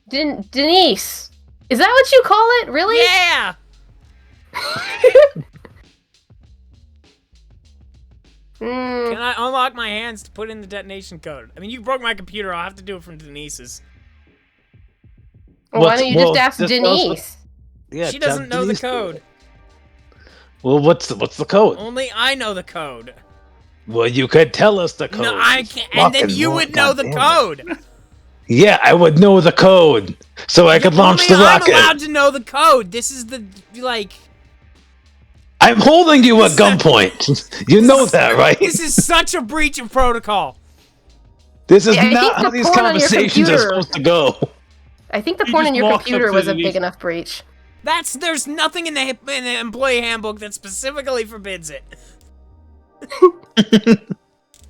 Denise, is that what you call it? Really? Yeah. Can I unlock my hands to put in the detonation code? I mean, you broke my computer. I'll have to do it from Denise's. Why don't you just ask just Denise? Yeah, She doesn't know the Denise- code. Well, what's the code? Only I know the code. Well, you could tell us the code. No, I can't. And then Fucking you Lord, would know the goddamn it. code. Yeah, I would know the code, so I could launch Only the rocket. I'm allowed to know the code. This is the like. I'm holding you at gunpoint. You know that, right? This is such a breach of protocol. This is Yeah, I think not how the these porn on your conversations are computer- supposed to go. I think the He porn just in your walks up computer to was a Denise. big enough breach. There's nothing in the employee handbook that specifically forbids it.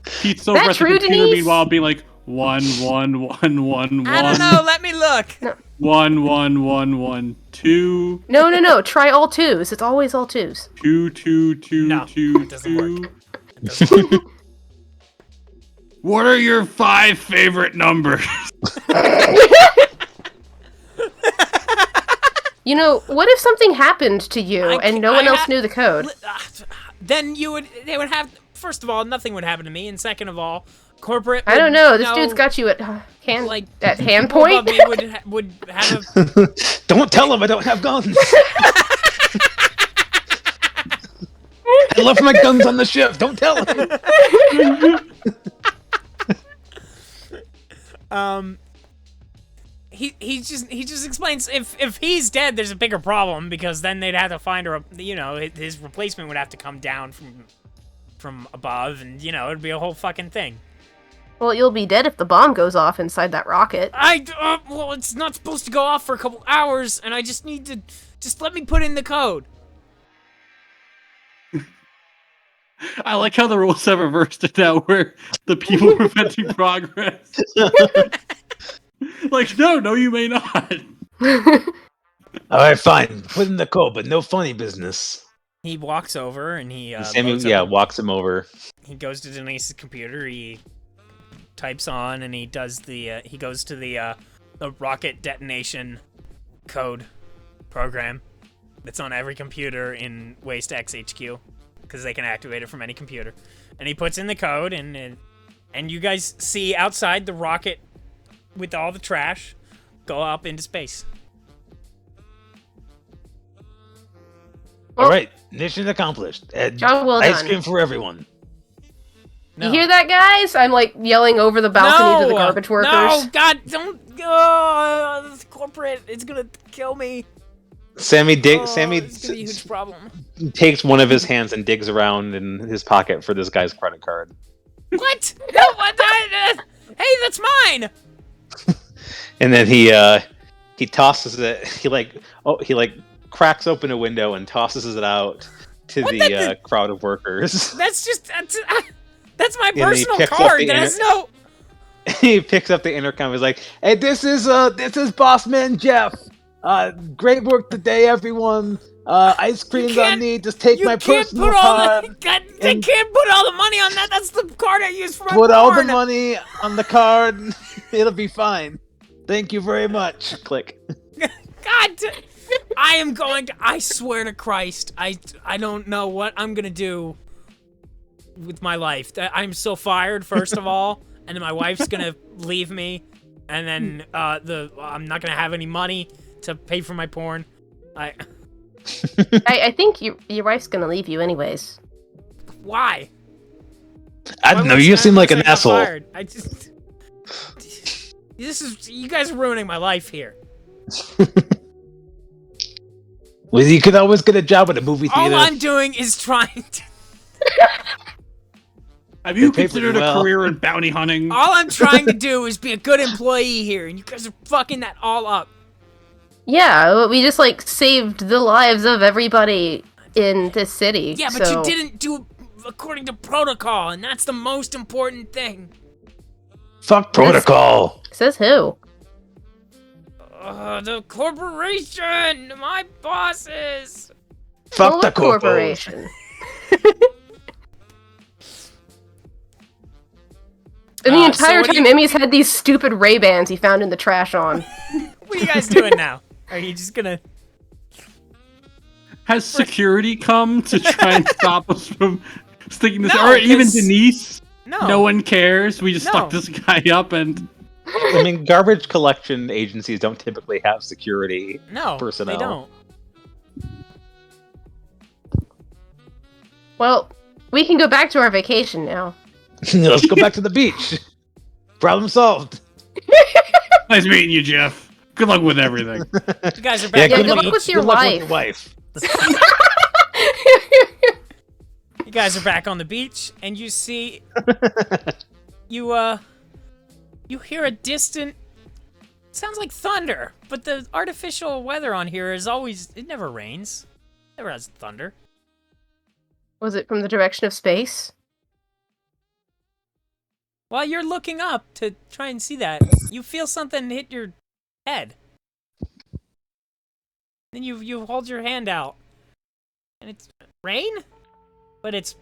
Pete's That over at the true, computer, Denise? meanwhile, being like 11111 I don't know. Let me look. 11112 No. Try all twos. It's always all twos. 2222. No, it doesn't work. It doesn't work. What are your 5 favorite numbers? You know, what if something happened to you and no one else knew the code? Then they would have. First of all, nothing would happen to me, and second of all, corporate. I don't know. This would dude's got you at hand people above point. me would have a. Don't tell him I don't have guns. I left my guns on the ship. Don't tell him. He just explains if he's dead, there's a bigger problem because then they'd have to find his replacement would have to come down from above, and it'd be a whole fucking thing. Well, you'll be dead if the bomb goes off inside that rocket. Well, it's not supposed to go off for a couple hours, and I just need to let me put in the code. I like how the rules have reversed it now, where the people preventing progress. Like, no, you may not. All right, fine. Put in the code, but no funny business. He walks over and he Sammy, loads up walks him over. he goes to Denise's computer. He types on and he does the. He goes to the rocket detonation code program that's on every computer in Waste X HQ because they can activate it from any computer. And he puts in the code and you guys see outside the rocket with all the trash go up into space. All right, mission accomplished. Job well Ice done. cream for everyone. No. You hear that, guys? I'm like yelling over the balcony to the garbage workers. No, God, don't. Oh, this corporate, it's gonna kill me. Sammy It's gonna be a huge problem. takes one of his hands and digs around in his pocket for this guy's credit card. What? No, what? Hey, that's mine. And then he tosses it. He cracks open a window and tosses it out to the crowd of workers. That's my And he personal picks up card. the That has no. He picks up the intercom. He's like, "Hey, this is Boss Man Jeff. Great work today, everyone. Ice creams on me. Just take my personal card. They can't put all the money on that. That's the card I use for my Put all the porn. money on the card. It'll be fine. Thank you very much. Click." God, I am going to. I swear to Christ, I don't know what I'm gonna do with my life. I'm so fired, first of all, and then my wife's gonna leave me, and then I'm not gonna have any money to pay for my porn. I think your wife's gonna leave you anyways. Why? I don't know. You seem like an asshole. Fired? You guys are ruining my life here. Well, you could always get a job at a movie theater. All I'm doing is trying to. Have you They pay pretty considered a well. career in bounty hunting? All I'm trying to do is be a good employee here, and you guys are fucking that all up. Yeah, we just like saved the lives of everybody in this city. Yeah, but so... you didn't do it according to protocol, and that's the most important thing. Fuck protocol. Says who? The corporation, my bosses. Fuck the What corporation. And the So entire what do time, you- Emmy's had these stupid Ray-Bans he found in the trash on. What are you guys doing now? Are you just gonna? Has security come to try and stop us from sticking this? No, or even 'cause- Denise? No. No one cares. We just No. stuck this guy up and. I mean, garbage collection agencies don't typically have security. No, personnel. they don't. Well, we can go back to our vacation now. Let's go back to the beach. Problem solved. Nice meeting you, Jeff. Good luck with everything. You guys are back Yeah, on good the luck beach. with your Good luck wife. with your wife. You guys are back on the beach, and you see, you hear a distant. Sounds like thunder, but the artificial weather on here is always. It never rains. Never has thunder. Was it from the direction of space? While you're looking up to try and see that, you feel something hit your head. Then you hold your hand out, and it's rain, but it's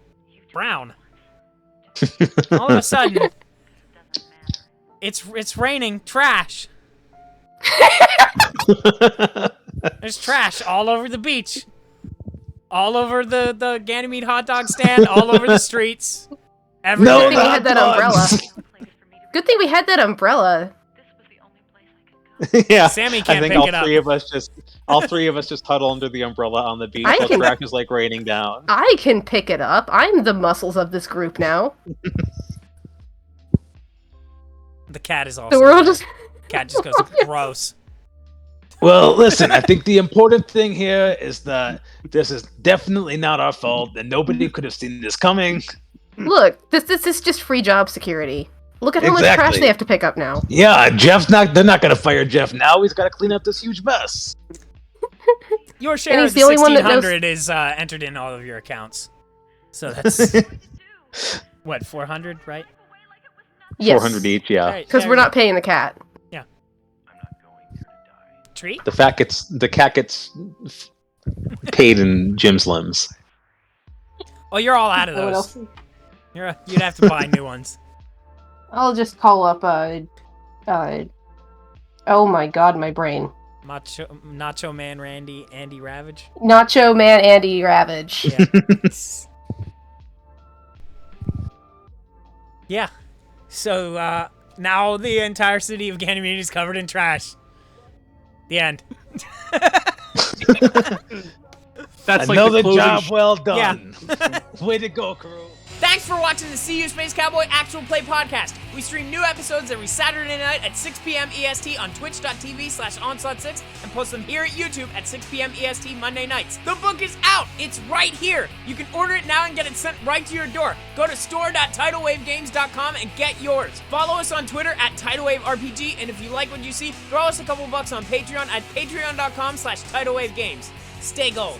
brown. All of a sudden, it's raining trash. There's trash all over the beach, all over the Ganymede hot dog stand, all over the streets. Everywhere. Good thing we had that not umbrella. dogs. Good thing we had that umbrella. Yeah, Sammy can't I think pick all it up. all three of us just huddle under the umbrella on the beach. I while can- trash is like raining down. I can pick it up. I'm the muscles of this group now. The cat is also. So we're all just. Cat just goes gross. Well, listen, I think the important thing here is that this is definitely not our fault, and nobody could have seen this coming. Look, this is just free job security. Look at how much trash Exactly. they have to pick up now. Yeah, they're not going to fire Jeff now. He's got to clean up this huge mess. Your share And of he's the the only one that knows- 1600 is entered in all of your accounts. So that's what 400, right? Yes. 400 each, yeah. All right, Because there we're we not paying the cat. treat? The cat gets paid in Jim Slims. Oh, you're all out of What those. else? You'd have to buy new ones. I'll just call up oh my god, my brain. Nacho Man Andy Ravage. Nacho Man Andy Ravage. Yeah. Yeah. So now the entire city of Ganymede is covered in trash. The end. That's like Another the closing job well done. Yeah. Way to go, crew. Thanks for watching the CU Space Cowboy Actual Play Podcast. We stream new episodes every Saturday night at 6 p.m. EST on twitch.tv/onslaught6 and post them here at YouTube at 6 p.m. EST Monday nights. The book is out. It's right here. You can order it now and get it sent right to your door. Go to store.tidalwavegames.com and get yours. Follow us on Twitter at TidalWaveRPG, and if you like what you see, throw us a couple bucks on Patreon at patreon.com/TidalWaveGames. Stay gold.